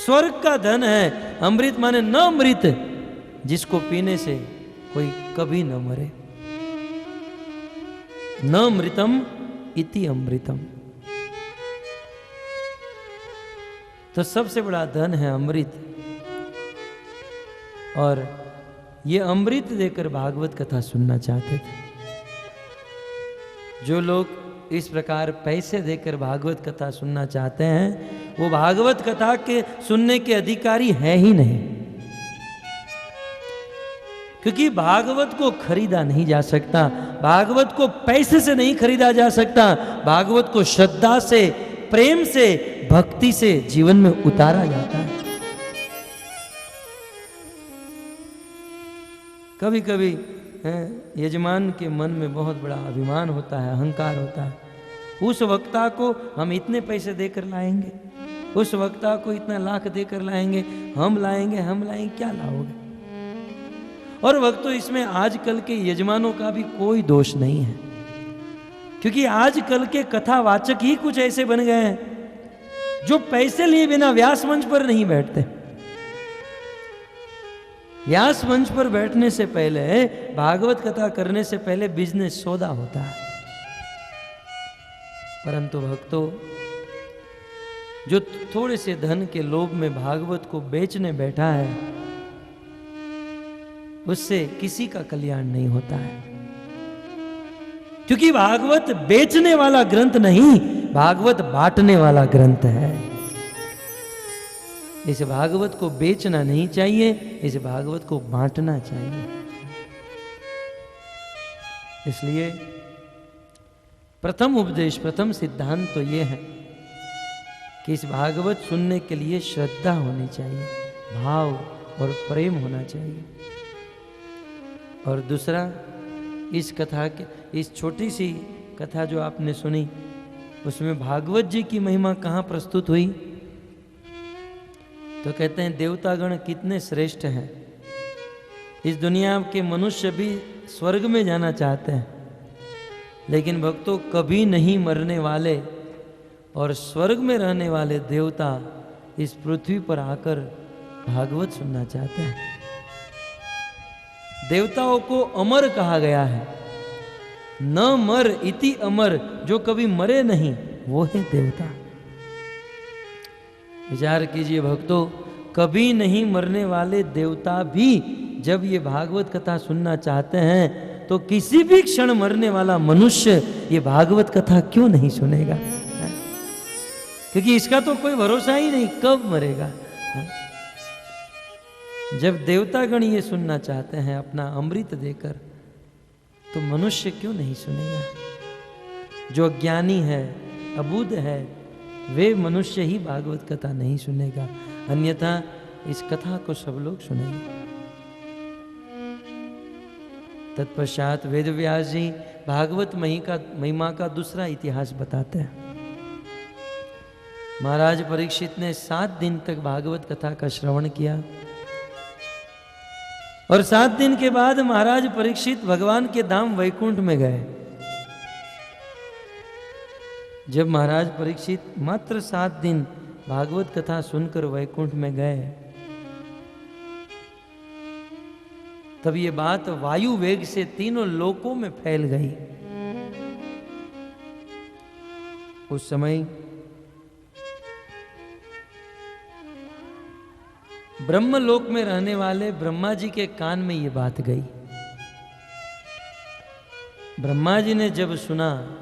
स्वर्ग का धन है अमृत, माने न अमृत, जिसको पीने से कोई कभी न मरे। न मृतम इति अमृतम। तो सबसे बड़ा धन है अमृत, और ये अमृत देकर भागवत कथा सुनना चाहते थे। जो लोग इस प्रकार पैसे देकर भागवत कथा सुनना चाहते हैं, वो भागवत कथा के सुनने के अधिकारी है ही नहीं, क्योंकि भागवत को खरीदा नहीं जा सकता, भागवत को पैसे से नहीं खरीदा जा सकता, भागवत को श्रद्धा से, प्रेम से, भक्ति से जीवन में उतारा जाता है। कभी कभी यजमान के मन में बहुत बड़ा अभिमान होता है, अहंकार होता है। उस वक्ता को हम इतने पैसे देकर लाएंगे, उस वक्ता को इतना लाख देकर लाएंगे, हम लाएंगे, क्या लाओगे? और वक्तों इसमें आजकल के यजमानों का भी कोई दोष नहीं है, क्योंकि आजकल के कथावाचक ही कुछ ऐसे बन गए हैं जो पैसे लिए बिना व्यास मंच पर नहीं बैठते। व्यास मंच पर बैठने से पहले, भागवत कथा करने से पहले बिजनेस सौदा होता है। परंतु भक्तों, जो थोड़े से धन के लोभ में भागवत को बेचने बैठा है, उससे किसी का कल्याण नहीं होता है, क्योंकि भागवत बेचने वाला ग्रंथ नहीं, भागवत बांटने वाला ग्रंथ है। इस भागवत को बेचना नहीं चाहिए, इस भागवत को बांटना चाहिए। इसलिए प्रथम उपदेश, प्रथम सिद्धांत तो यह है कि इस भागवत सुनने के लिए श्रद्धा होनी चाहिए, भाव और प्रेम होना चाहिए। और दूसरा, इस कथा के, इस छोटी सी कथा जो आपने सुनी, उसमें भागवत जी की महिमा कहाँ प्रस्तुत हुई? तो कहते हैं देवतागण कितने श्रेष्ठ हैं। इस दुनिया के मनुष्य भी स्वर्ग में जाना चाहते हैं, लेकिन भक्तों कभी नहीं मरने वाले और स्वर्ग में रहने वाले देवता इस पृथ्वी पर आकर भागवत सुनना चाहते हैं। देवताओं को अमर कहा गया है, न मर इति अमर, जो कभी मरे नहीं वो है देवता। विचार कीजिए भक्तों, कभी नहीं मरने वाले देवता भी जब ये भागवत कथा सुनना चाहते हैं, तो किसी भी क्षण मरने वाला मनुष्य ये भागवत कथा क्यों नहीं सुनेगा? क्योंकि इसका तो कोई भरोसा ही नहीं कब मरेगा। जब देवतागण ये सुनना चाहते हैं अपना अमृत देकर, तो मनुष्य क्यों नहीं सुनेगा? जो अज्ञानी है, अबुध है, वे मनुष्य ही भागवत कथा नहीं सुनेगा, अन्यथा इस कथा को सब लोग सुनेंगे। तत्पश्चात वेदव्यास जी भागवत महिमा का दूसरा इतिहास बताते हैं। महाराज परीक्षित ने 7 दिन तक भागवत कथा का श्रवण किया, और 7 दिन के बाद महाराज परीक्षित भगवान के धाम वैकुंठ में गए। जब महाराज परीक्षित मात्र 7 दिन भागवत कथा सुनकर वैकुंठ में गए, तब ये बात वायु वेग से तीनों लोकों में फैल गई। उस समय ब्रह्मलोक में रहने वाले ब्रह्मा जी के कान में ये बात गई। ब्रह्मा जी ने जब सुना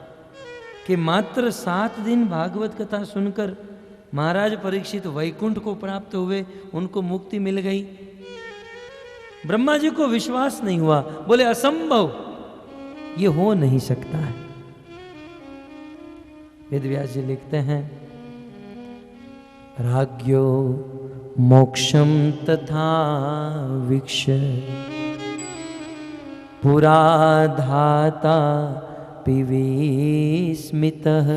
कि मात्र 7 दिन भागवत कथा सुनकर महाराज परीक्षित वैकुंठ को प्राप्त हुए, उनको मुक्ति मिल गई, ब्रह्मा जी को विश्वास नहीं हुआ। बोले असंभव, ये हो नहीं सकता है। वेदव्यास जी लिखते हैं, राज्ञो मोक्षम तथा वीक्ष्य पुरा धाता विस्मितः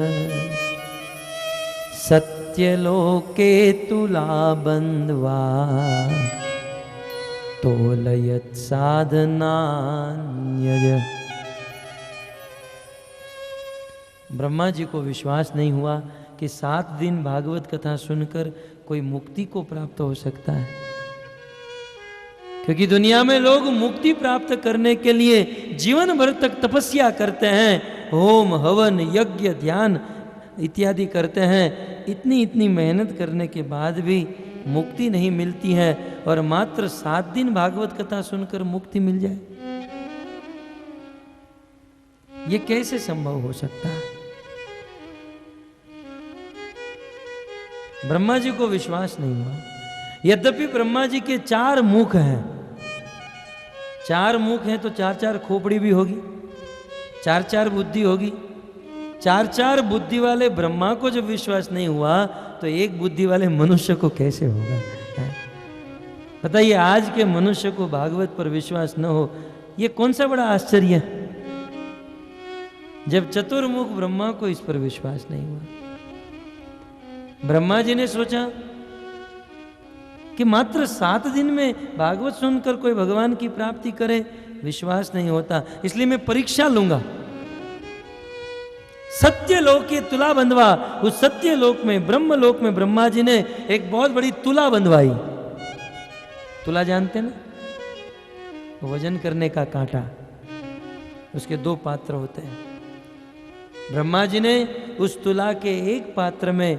सत्यलोके तुलाबन्ध्वा तोलयत् साधनान्यज। ब्रह्मा जी को विश्वास नहीं हुआ कि 7 दिन भागवत कथा सुनकर कोई मुक्ति को प्राप्त हो सकता है, क्योंकि दुनिया में लोग मुक्ति प्राप्त करने के लिए जीवन भर तक तपस्या करते हैं, होम हवन यज्ञ ध्यान इत्यादि करते हैं, इतनी इतनी मेहनत करने के बाद भी मुक्ति नहीं मिलती है, और मात्र 7 दिन भागवत कथा सुनकर मुक्ति मिल जाए, ये कैसे संभव हो सकता है? ब्रह्मा जी को विश्वास नहीं हुआ। यद्यपि ब्रह्मा जी के 4 मुख हैं, 4 मुख हैं तो 4 खोपड़ी भी होगी, 4 बुद्धि होगी। 4 बुद्धि वाले ब्रह्मा को जब विश्वास नहीं हुआ तो एक बुद्धि वाले मनुष्य को कैसे होगा? बताइए, आज के मनुष्य को भागवत पर विश्वास न हो, ये कौन सा बड़ा आश्चर्य है, जब चतुर्मुख ब्रह्मा को इस पर विश्वास नहीं हुआ। ब्रह्मा जी ने सोचा कि मात्र 7 दिन में भागवत सुनकर कोई भगवान की प्राप्ति करे, विश्वास नहीं होता, इसलिए मैं परीक्षा लूंगा। सत्यलोक की तुला बंधवा, उस सत्यलोक में ब्रह्मलोक में ब्रह्मा जी ने एक बहुत बड़ी तुला बंधवाई। तुला जानते ना, वजन करने का कांटा, उसके 2 पात्र होते हैं। ब्रह्मा जी ने उस तुला के एक पात्र में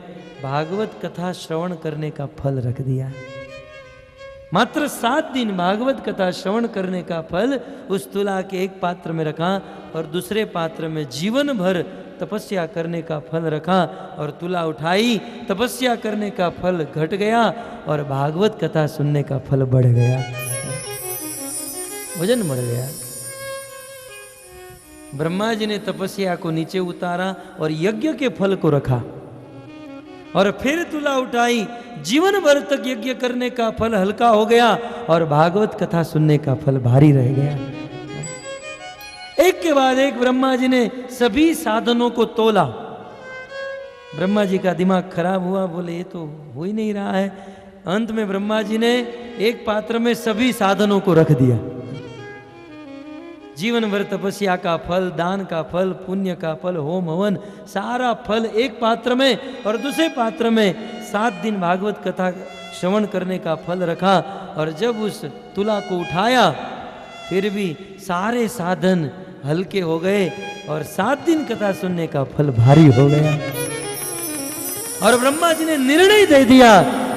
भागवत कथा श्रवण करने का फल रख दिया। मात्र 7 दिन भागवत कथा श्रवण करने का फल उस तुला के एक पात्र में रखा, और दूसरे पात्र में जीवन भर तपस्या करने का फल रखा, और तुला उठाई, तपस्या करने का फल घट गया और भागवत कथा सुनने का फल बढ़ गया, वजन बढ़ गया। ब्रह्मा जी ने तपस्या को नीचे उतारा और यज्ञ के फल को रखा, और फिर तुला उठाई, जीवन भर तक यज्ञ करने का फल हल्का हो गया और भागवत कथा सुनने का फल भारी रह गया। एक के बाद एक ब्रह्मा जी ने सभी साधनों को तोला। ब्रह्मा जी का दिमाग खराब हुआ, बोले ये तो हो ही नहीं रहा है। अंत में ब्रह्मा जी ने एक पात्र में सभी साधनों को रख दिया, जीवन भर तपस्या का फल, दान का फल, पुण्य का फल, होम हवन, सारा फल एक पात्र में, और दूसरे पात्र में 7 दिन भागवत कथा श्रवण करने का फल रखा। और जब उस तुला को उठाया, फिर भी सारे साधन हल्के हो गए और 7 दिन कथा सुनने का फल भारी हो गया। और ब्रह्मा जी ने निर्णय दे दिया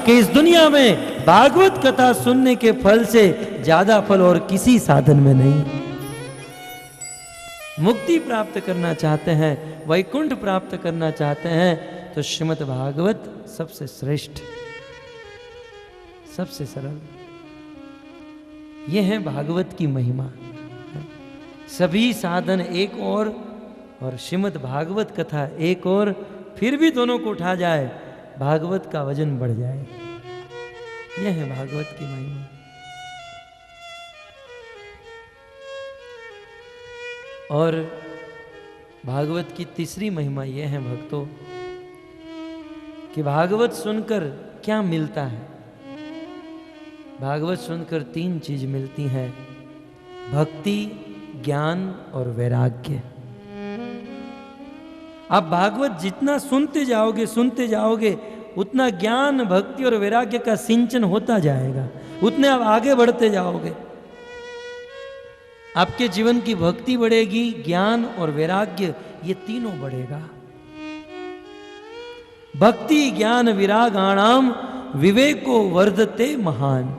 कि इस दुनिया में भागवत कथा सुनने के फल से ज्यादा फल और किसी साधन में नहीं। मुक्ति प्राप्त करना चाहते हैं, वैकुंठ प्राप्त करना चाहते हैं, तो श्रीमद् भागवत सबसे श्रेष्ठ, सबसे सरल। यह है भागवत की महिमा। सभी साधन एक और श्रीमद् भागवत कथा एक और, फिर भी दोनों को उठा जाए, भागवत का वजन बढ़ जाए। यह है भागवत की महिमा। और भागवत की तीसरी महिमा यह है भक्तों, कि भागवत सुनकर क्या मिलता है। भागवत सुनकर 3 चीज मिलती हैं: भक्ति, ज्ञान और वैराग्य। आप भागवत जितना सुनते जाओगे उतना ज्ञान, भक्ति और वैराग्य का सिंचन होता जाएगा, उतने आप आगे बढ़ते जाओगे। आपके जीवन की भक्ति बढ़ेगी, ज्ञान और वैराग्य ये तीनों बढ़ेगा। भक्ति ज्ञान विरागाणाम विवेको वर्धते महान।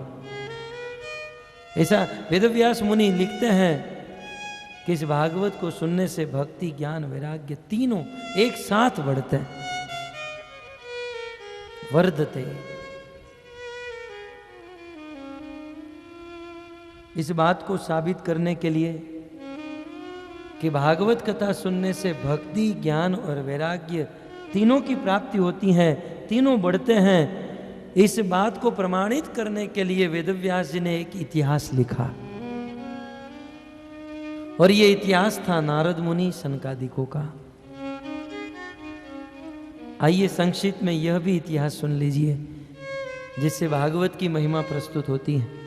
ऐसा वेदव्यास मुनि लिखते हैं कि इस भागवत को सुनने से भक्ति ज्ञान वैराग्य तीनों एक साथ बढ़ते हैं, वर्धते। इस बात को साबित करने के लिए कि भागवत कथा सुनने से भक्ति ज्ञान और वैराग्य तीनों की प्राप्ति होती है, तीनों बढ़ते हैं, इस बात को प्रमाणित करने के लिए वेदव्यास जी ने एक इतिहास लिखा। और ये इतिहास था नारद मुनि सनकादिकों का। आइए संक्षिप्त में यह भी इतिहास सुन लीजिए, जिससे भागवत की महिमा प्रस्तुत होती है।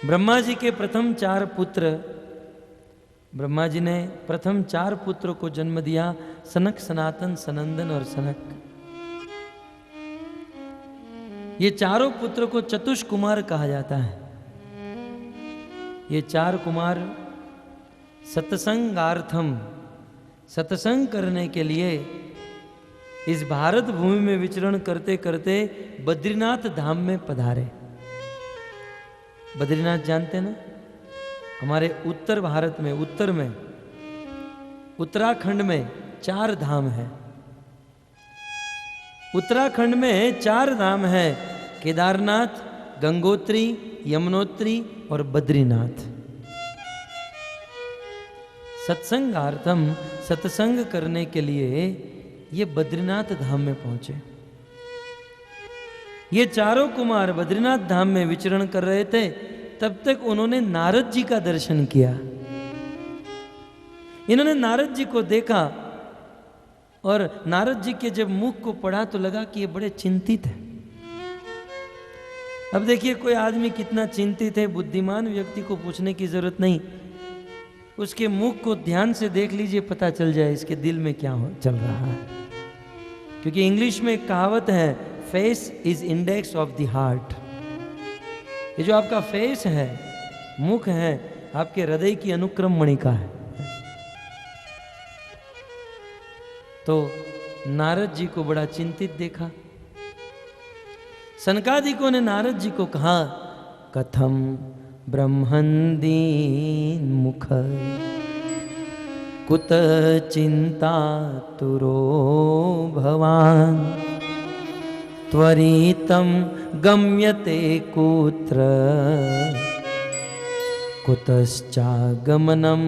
ब्रह्मा जी के प्रथम 4 पुत्र, ब्रह्मा जी ने प्रथम 4 पुत्र को जन्म दिया, सनक, सनातन, सनंदन और सनक। ये चारों पुत्र को चतुष्कुमार कहा जाता है। ये 4 कुमार सत्संगार्थम, सत्संग करने के लिए इस भारत भूमि में विचरण करते करते बद्रीनाथ धाम में पधारे। बद्रीनाथ जानते ना, हमारे उत्तर भारत में, उत्तर में उत्तराखंड में 4 धाम है। उत्तराखंड में 4 धाम है, केदारनाथ, गंगोत्री, यमुनोत्री और बद्रीनाथ। सत्संगार्थम, सत्संग करने के लिए ये बद्रीनाथ धाम में पहुंचे। ये चारों कुमार बद्रीनाथ धाम में विचरण कर रहे थे, तब तक उन्होंने नारद जी का दर्शन किया। इन्होंने नारद जी को देखा और नारद जी के जब मुख को पढ़ा तो लगा कि ये बड़े चिंतित है। अब देखिए कोई आदमी कितना चिंतित है, बुद्धिमान व्यक्ति को पूछने की जरूरत नहीं, उसके मुख को ध्यान से देख लीजिए, पता चल जाए इसके दिल में क्या चल रहा है। क्योंकि इंग्लिश में एक कहावत है, face is index of the heart. ये जो आपका फेस है, मुख है, आपके हृदय की अनुक्रम मणिका है। तो नारद जी को बड़ा चिंतित देखा। सनकादिकों ने नारद जी को कहा, कथम ब्रह्मन्दीन मुख कुत चिंता तुरो भवान त्वरितं गम्यते कुत्र कुतश्चागमनं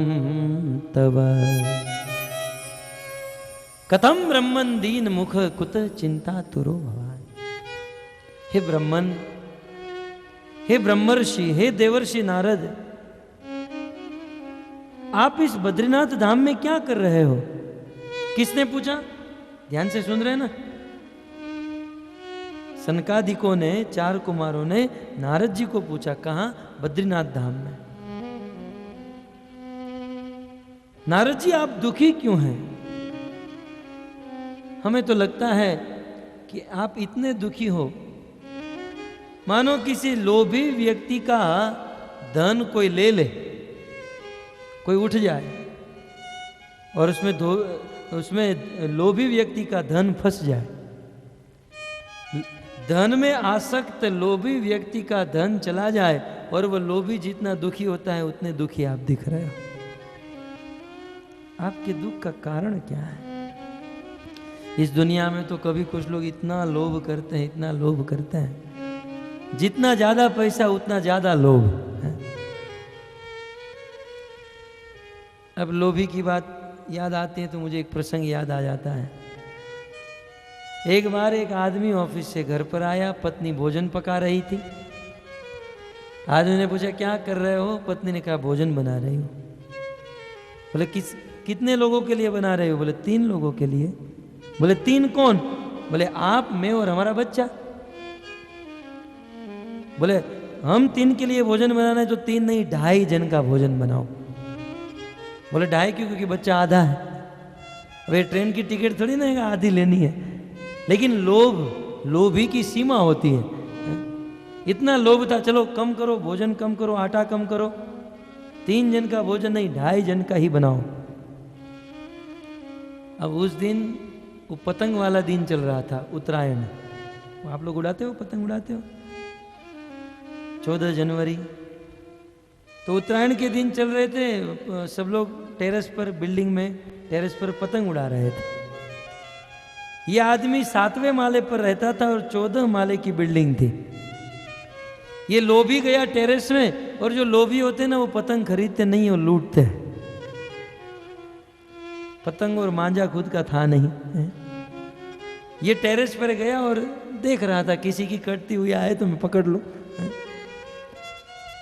तव। कथम ब्रह्मन दीन मुख कुत चिंता तुरो भवान। हे ब्रह्मन, हे ब्रह्मर्षि, हे देवर्षि नारद, आप इस बद्रीनाथ धाम में क्या कर रहे हो? किसने पूछा? ध्यान से सुन रहे हैं ना? सनकादिकों ने, 4 कुमारों ने नारद जी को पूछा, कहां? बद्रीनाथ धाम में। नारद जी आप दुखी क्यों हैं? हमें तो लगता है कि आप इतने दुखी हो मानो किसी लोभी व्यक्ति का धन कोई ले ले, कोई उठ जाए और उसमें लोभी व्यक्ति का धन फंस जाए। धन में आसक्त लोभी व्यक्ति का धन चला जाए और वो लोभी जितना दुखी होता है उतने दुखी आप दिख रहे हो। आपके दुख का कारण क्या है? इस दुनिया में तो कभी कुछ लोग इतना लोभ करते हैं, इतना लोभ करते हैं, जितना ज्यादा पैसा उतना ज्यादा लोभ है। अब लोभी की बात याद आती है तो मुझे एक प्रसंग याद आ जाता है। एक बार एक आदमी ऑफिस से घर पर आया, पत्नी भोजन पका रही थी। आदमी ने पूछा, क्या कर रहे हो? पत्नी ने कहा, भोजन बना रही हूँ। बोले, कितने लोगों के लिए बना रहे हो? बोले, 3 लोगों के लिए। बोले, 3 कौन? बोले, आप, मैं और हमारा बच्चा। बोले, हम 3 के लिए भोजन बनाना है तो 3 नहीं, 2.5 जन का भोजन बनाओ। बोले, 2.5 क्यों? क्योंकि बच्चा आधा है। अब ये ट्रेन की टिकट थोड़ी ना आधी लेनी है। लेकिन लोभी की सीमा होती है। इतना लोभ था, चलो कम करो, भोजन कम करो, आटा कम करो, 3 जन का भोजन नहीं, 2.5 जन का ही बनाओ। अब उस दिन वो पतंग वाला दिन चल रहा था, उत्तरायण। आप लोग उड़ाते हो, पतंग उड़ाते हो? 14 जनवरी तो उत्तरायण के दिन चल रहे थे। सब लोग टेरेस पर, बिल्डिंग में टेरेस पर पतंग उड़ा रहे थे। ये आदमी 7वें माले पर रहता था और 14 माले की बिल्डिंग थी। ये लोभी गया टेरेस में, और जो लोभी होते हैं ना, वो पतंग खरीदते नहीं, वो लूटते हैं। पतंग और मांझा खुद का था नहीं। ये टेरेस पर गया और देख रहा था, किसी की कटती हुई आए तो मैं पकड़ लूं।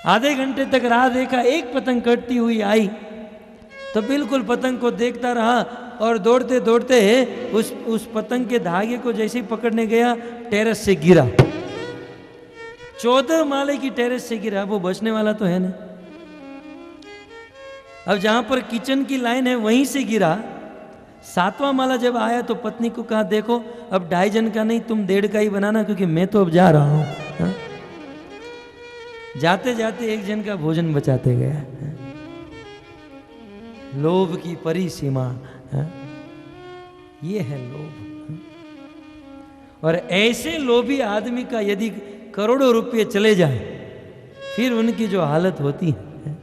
आधे घंटे तक राह देखा, एक पतंग कटती हुई आई तो बिल्कुल पतंग को देखता रहा और दौड़ते दौड़ते उस पतंग के धागे को जैसे ही पकड़ने गया, टेरेस से गिरा। 14 माले की टेरेस से गिरा। वो बचने वाला तो है ना। अब जहां पर किचन की लाइन है वहीं से गिरा। 7वां माला जब आया तो पत्नी को कहा, देखो अब 2.5 जन का नहीं, तुम 1.5 का ही बनाना, क्योंकि मैं तो अब जा रहा हूं। जाते जाते 1 जन का भोजन बचाते गया। लोभ की परिसीमा है? ये है लोभ। और ऐसे लोभी आदमी का यदि करोड़ों रुपए चले जाए, फिर उनकी जो हालत होती है,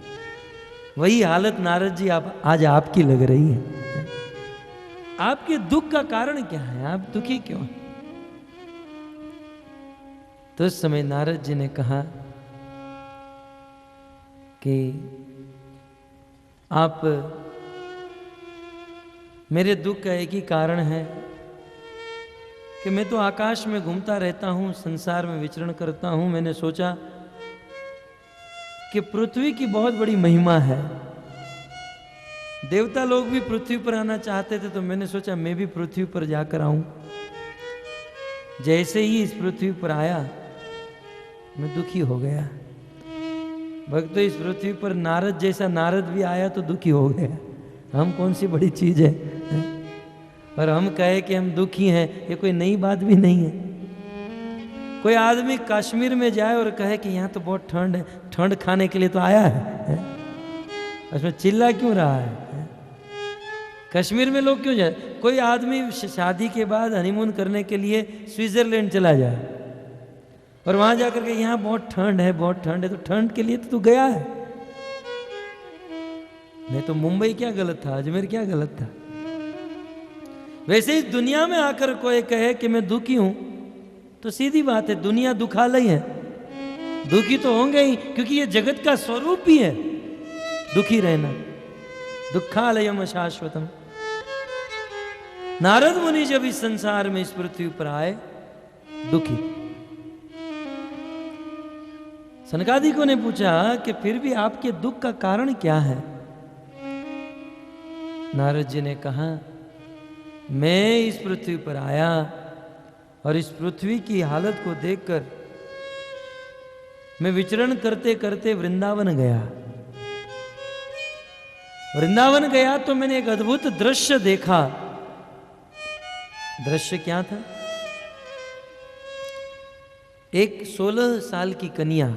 वही हालत नारद जी आज आपकी लग रही है। आपके दुख का कारण क्या है? आप दुखी क्यों हैं? तो उस समय नारद जी ने कहा कि आप, मेरे दुख का एक ही कारण है कि मैं तो आकाश में घूमता रहता हूँ, संसार में विचरण करता हूँ। मैंने सोचा कि पृथ्वी की बहुत बड़ी महिमा है। देवता लोग भी पृथ्वी पर आना चाहते थे, तो मैंने सोचा मैं भी पृथ्वी पर जाकर आऊं। जैसे ही इस पृथ्वी पर आया, मैं दुखी हो गया। भक्त, इस पृथ्वी पर नारद जैसा नारद भी आया तो दुखी हो गया। हम कौन सी बड़ी चीज है? और हम कहे कि हम दुखी हैं, ये कोई नई बात भी नहीं है। कोई आदमी कश्मीर में जाए और कहे कि यहाँ तो बहुत ठंड है, ठंड खाने के लिए तो आया है? उसमें चिल्ला क्यों रहा है? कश्मीर में लोग क्यों जाए? कोई आदमी शादी के बाद हनीमून करने के लिए स्विट्जरलैंड चला जाए और वहां जाकर के यहाँ बहुत ठंड है, बहुत ठंड है, तो ठंड के लिए तो तू गया है। नहीं तो मुंबई क्या गलत था, अजमेर क्या गलत था? वैसे ही दुनिया में आकर कोई कहे कि मैं दुखी हूं, तो सीधी बात है, दुनिया दुखालय है, दुखी तो होंगे ही, क्योंकि ये जगत का स्वरूप ही है दुखी रहना। दुखालयम शाश्वतम। नारद मुनि जब इस संसार में, इस पृथ्वी पर आए, दुखी। सनकादिकों ने पूछा कि फिर भी आपके दुख का कारण क्या है? नारद जी ने कहा, मैं इस पृथ्वी पर आया और इस पृथ्वी की हालत को देखकर मैं विचरण करते करते वृंदावन गया। वृंदावन गया तो मैंने एक अद्भुत दृश्य देखा। दृश्य क्या था? एक 16 साल की कन्या,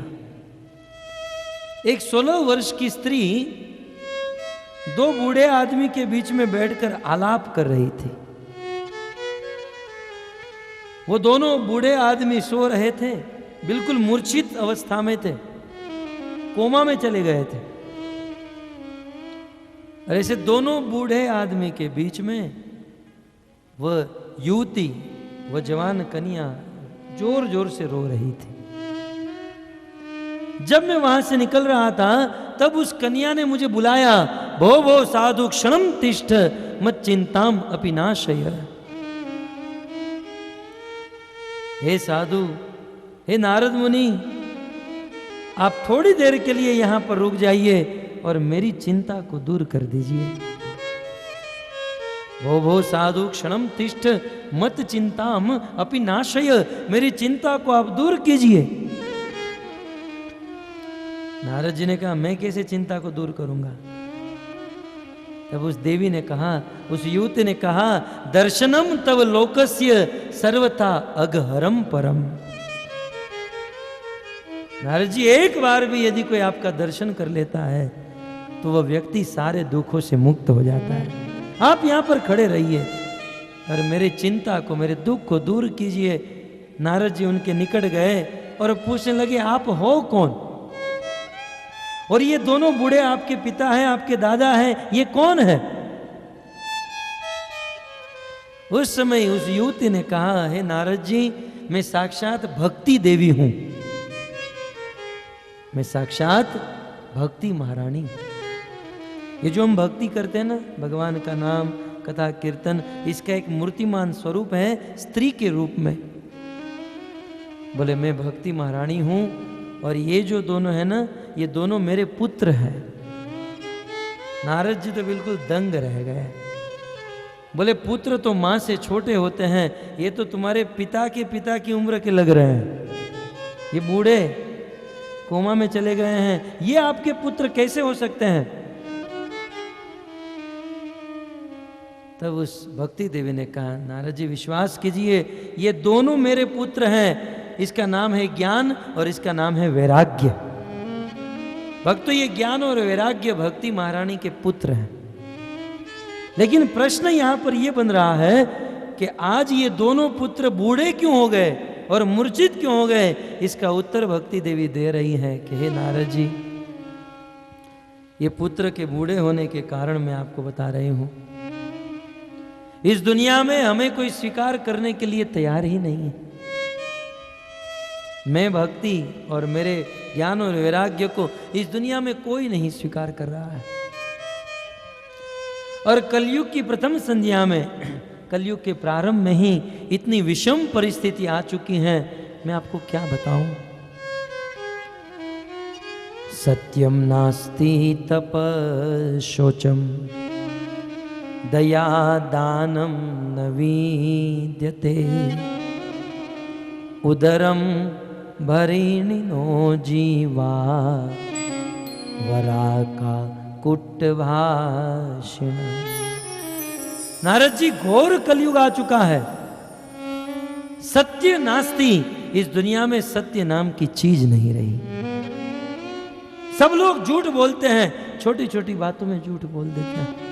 एक 16 वर्ष की स्त्री दो बूढ़े आदमी के बीच में बैठकर आलाप कर रही थी। वो दोनों बूढ़े आदमी सो रहे थे, बिल्कुल मूर्छित अवस्था में थे, कोमा में चले गए थे। और ऐसे दोनों बूढ़े आदमी के बीच में वह युवती, वह जवान कन्या जोर जोर से रो रही थी। जब मैं वहां से निकल रहा था, तब उस कन्या ने मुझे बुलाया, भो भो साधु क्षणम तिष्ठ मत चिंताम अपि नाशय। हे साधु, हे नारद मुनि, आप थोड़ी देर के लिए यहां पर रुक जाइए और मेरी चिंता को दूर कर दीजिए। भो भो साधु क्षणम तिष्ठ मत चिंताम अपि नाशय, मेरी चिंता को आप दूर कीजिए। नारद जी ने कहा, मैं कैसे चिंता को दूर करूंगा? तब उस देवी ने कहा, उस युवती ने कहा, दर्शनम तव लोकस्य सर्वथा अघहरम परम। नारद जी, एक बार भी यदि कोई आपका दर्शन कर लेता है तो वह व्यक्ति सारे दुखों से मुक्त हो जाता है। आप यहां पर खड़े रहिए और मेरी चिंता को, मेरे दुख को दूर कीजिए। नारद जी उनके निकट गए और पूछने लगे, आप हो कौन? और ये दोनों बूढ़े आपके पिता हैं, आपके दादा हैं, ये कौन है? उस समय उस युवती ने कहा, हे नारद जी, मैं साक्षात भक्ति देवी हूं, मैं साक्षात भक्ति महारानी हूं। ये जो हम भक्ति करते हैं ना, भगवान का नाम, कथा कीर्तन, इसका एक मूर्तिमान स्वरूप है स्त्री के रूप में। बोले, मैं भक्ति महारानी हूं और ये जो दोनों है ना, ये दोनों मेरे पुत्र हैं। नारद जी तो बिल्कुल दंग रह गए। बोले, पुत्र तो मां से छोटे होते हैं, ये तो तुम्हारे पिता की उम्र के लग रहे हैं। ये बूढ़े कोमा में चले गए हैं, ये आपके पुत्र कैसे हो सकते हैं? तब उस भक्ति देवी ने कहा, नारद जी विश्वास कीजिए, ये दोनों मेरे पुत्र हैं। इसका नाम है ज्ञान और इसका नाम है वैराग्य। भक्तों, ये ज्ञान और वैराग्य भक्ति महारानी के पुत्र हैं। लेकिन प्रश्न यहां पर यह बन रहा है कि आज ये दोनों पुत्र बूढ़े क्यों हो गए और मूर्छित क्यों हो गए? इसका उत्तर भक्ति देवी दे रही है कि हे नारद जी, ये पुत्र के बूढ़े होने के कारण मैं आपको बता रही हूं। इस दुनिया में हमें कोई स्वीकार करने के लिए तैयार ही नहीं है। मैं भक्ति और मेरे ज्ञान और वैराग्य को इस दुनिया में कोई नहीं स्वीकार कर रहा है। और कलयुग की प्रथम संध्या में, कलयुग के प्रारंभ में ही इतनी विषम परिस्थिति आ चुकी है, मैं आपको क्या बताऊं। सत्यम नास्ति तप शोचम दया दानम न विद्यते उदरम भरिणिनो जीवा वराका कुट्टभाषिण। नारद जी, घोर कलयुग आ चुका है। सत्य नास्ति, इस दुनिया में सत्य नाम की चीज नहीं रही। सब लोग झूठ बोलते हैं, छोटी छोटी बातों में झूठ बोल देते हैं।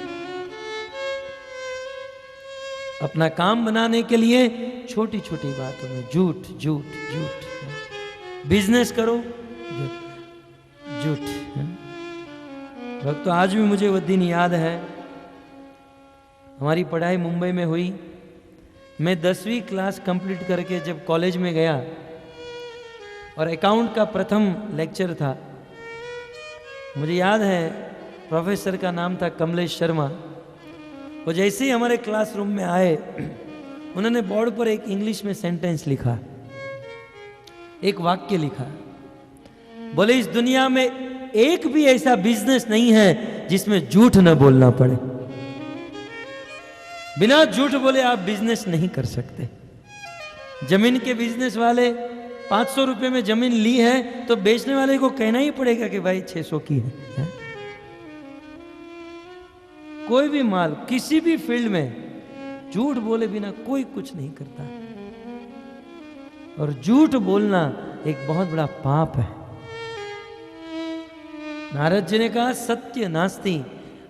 अपना काम बनाने के लिए छोटी छोटी बातों में झूठ झूठ झूठ। बिजनेस करो, झूठ। भक्त, तो आज भी मुझे वो दिन याद है। हमारी पढ़ाई मुंबई में हुई। मैं 10वीं क्लास कंप्लीट करके जब कॉलेज में गया और अकाउंट का प्रथम लेक्चर था, मुझे याद है प्रोफेसर का नाम था कमलेश शर्मा। वो जैसे ही हमारे क्लासरूम में आए, उन्होंने बोर्ड पर एक इंग्लिश में सेंटेंस लिखा, एक वाक्य लिखा। बोले, इस दुनिया में एक भी ऐसा बिजनेस नहीं है जिसमें झूठ न बोलना पड़े। बिना झूठ बोले आप बिजनेस नहीं कर सकते। जमीन के बिजनेस वाले 500 रुपए में जमीन ली है तो बेचने वाले को कहना ही पड़ेगा कि भाई 600 की है। कोई भी माल, किसी भी फील्ड में झूठ बोले बिना कोई कुछ नहीं करता। और झूठ बोलना एक बहुत बड़ा पाप है। नारद जी ने कहा सत्य नास्ति।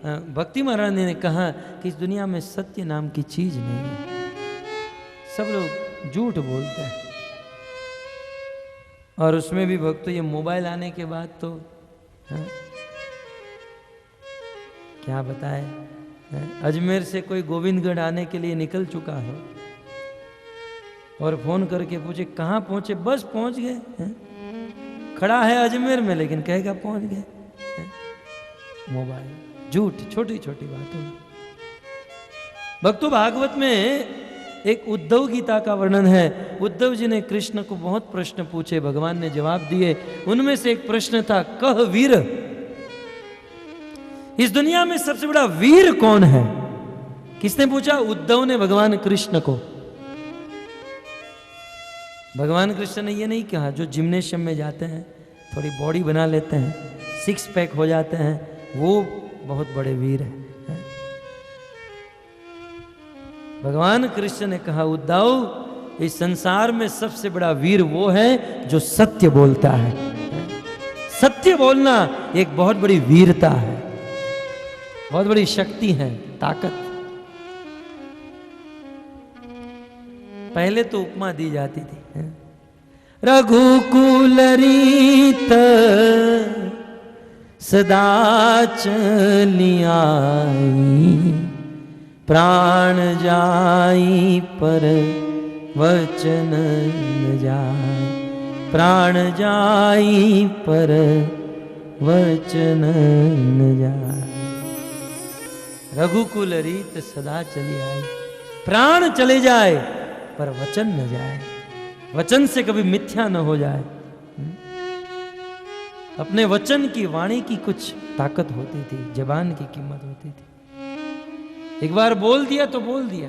भक्ति महाराज ने कहा कि इस दुनिया में सत्य नाम की चीज नहीं है। सब लोग झूठ बोलते हैं। और उसमें भी भक्त, ये मोबाइल आने के बाद तो क्या बताए, अजमेर से कोई गोविंदगढ़ आने के लिए निकल चुका है और फोन करके पूछे कहाँ पहुंचे, बस पहुंच गए। खड़ा है अजमेर में लेकिन कहेगा पहुंच गए। मोबाइल, झूठ, छोटी छोटी बातों में। भक्तों, भागवत में एक उद्धव गीता का वर्णन है। उद्धव जी ने कृष्ण को बहुत प्रश्न पूछे, भगवान ने जवाब दिए। उनमें से एक प्रश्न था, कह वीर, इस दुनिया में सबसे बड़ा वीर कौन है? किसने पूछा? उद्धव ने भगवान कृष्ण को। भगवान कृष्ण ने यह नहीं कहा जो जिम्नेशियम में जाते हैं, थोड़ी बॉडी बना लेते हैं, 6 पैक हो जाते हैं, वो बहुत बड़े वीर हैं। भगवान कृष्ण ने कहा, उद्धव, इस संसार में सबसे बड़ा वीर वो है जो सत्य बोलता है। सत्य बोलना एक बहुत बड़ी वीरता है, बहुत बड़ी शक्ति है, ताकत। पहले तो उपमा दी जाती थी, रघुकुल रीत सदा चली आई, प्राण जाई पर वचन न जाए, प्राण जाई पर वचन न जाए। रघुकुल रीत सदा चली आई, प्राण चले जाए पर वचन न जाए, वचन से कभी मिथ्या न हो जाए। अपने वचन की, वाणी की कुछ ताकत होती थी, जबान की कीमत होती थी। एक बार बोल दिया तो बोल दिया।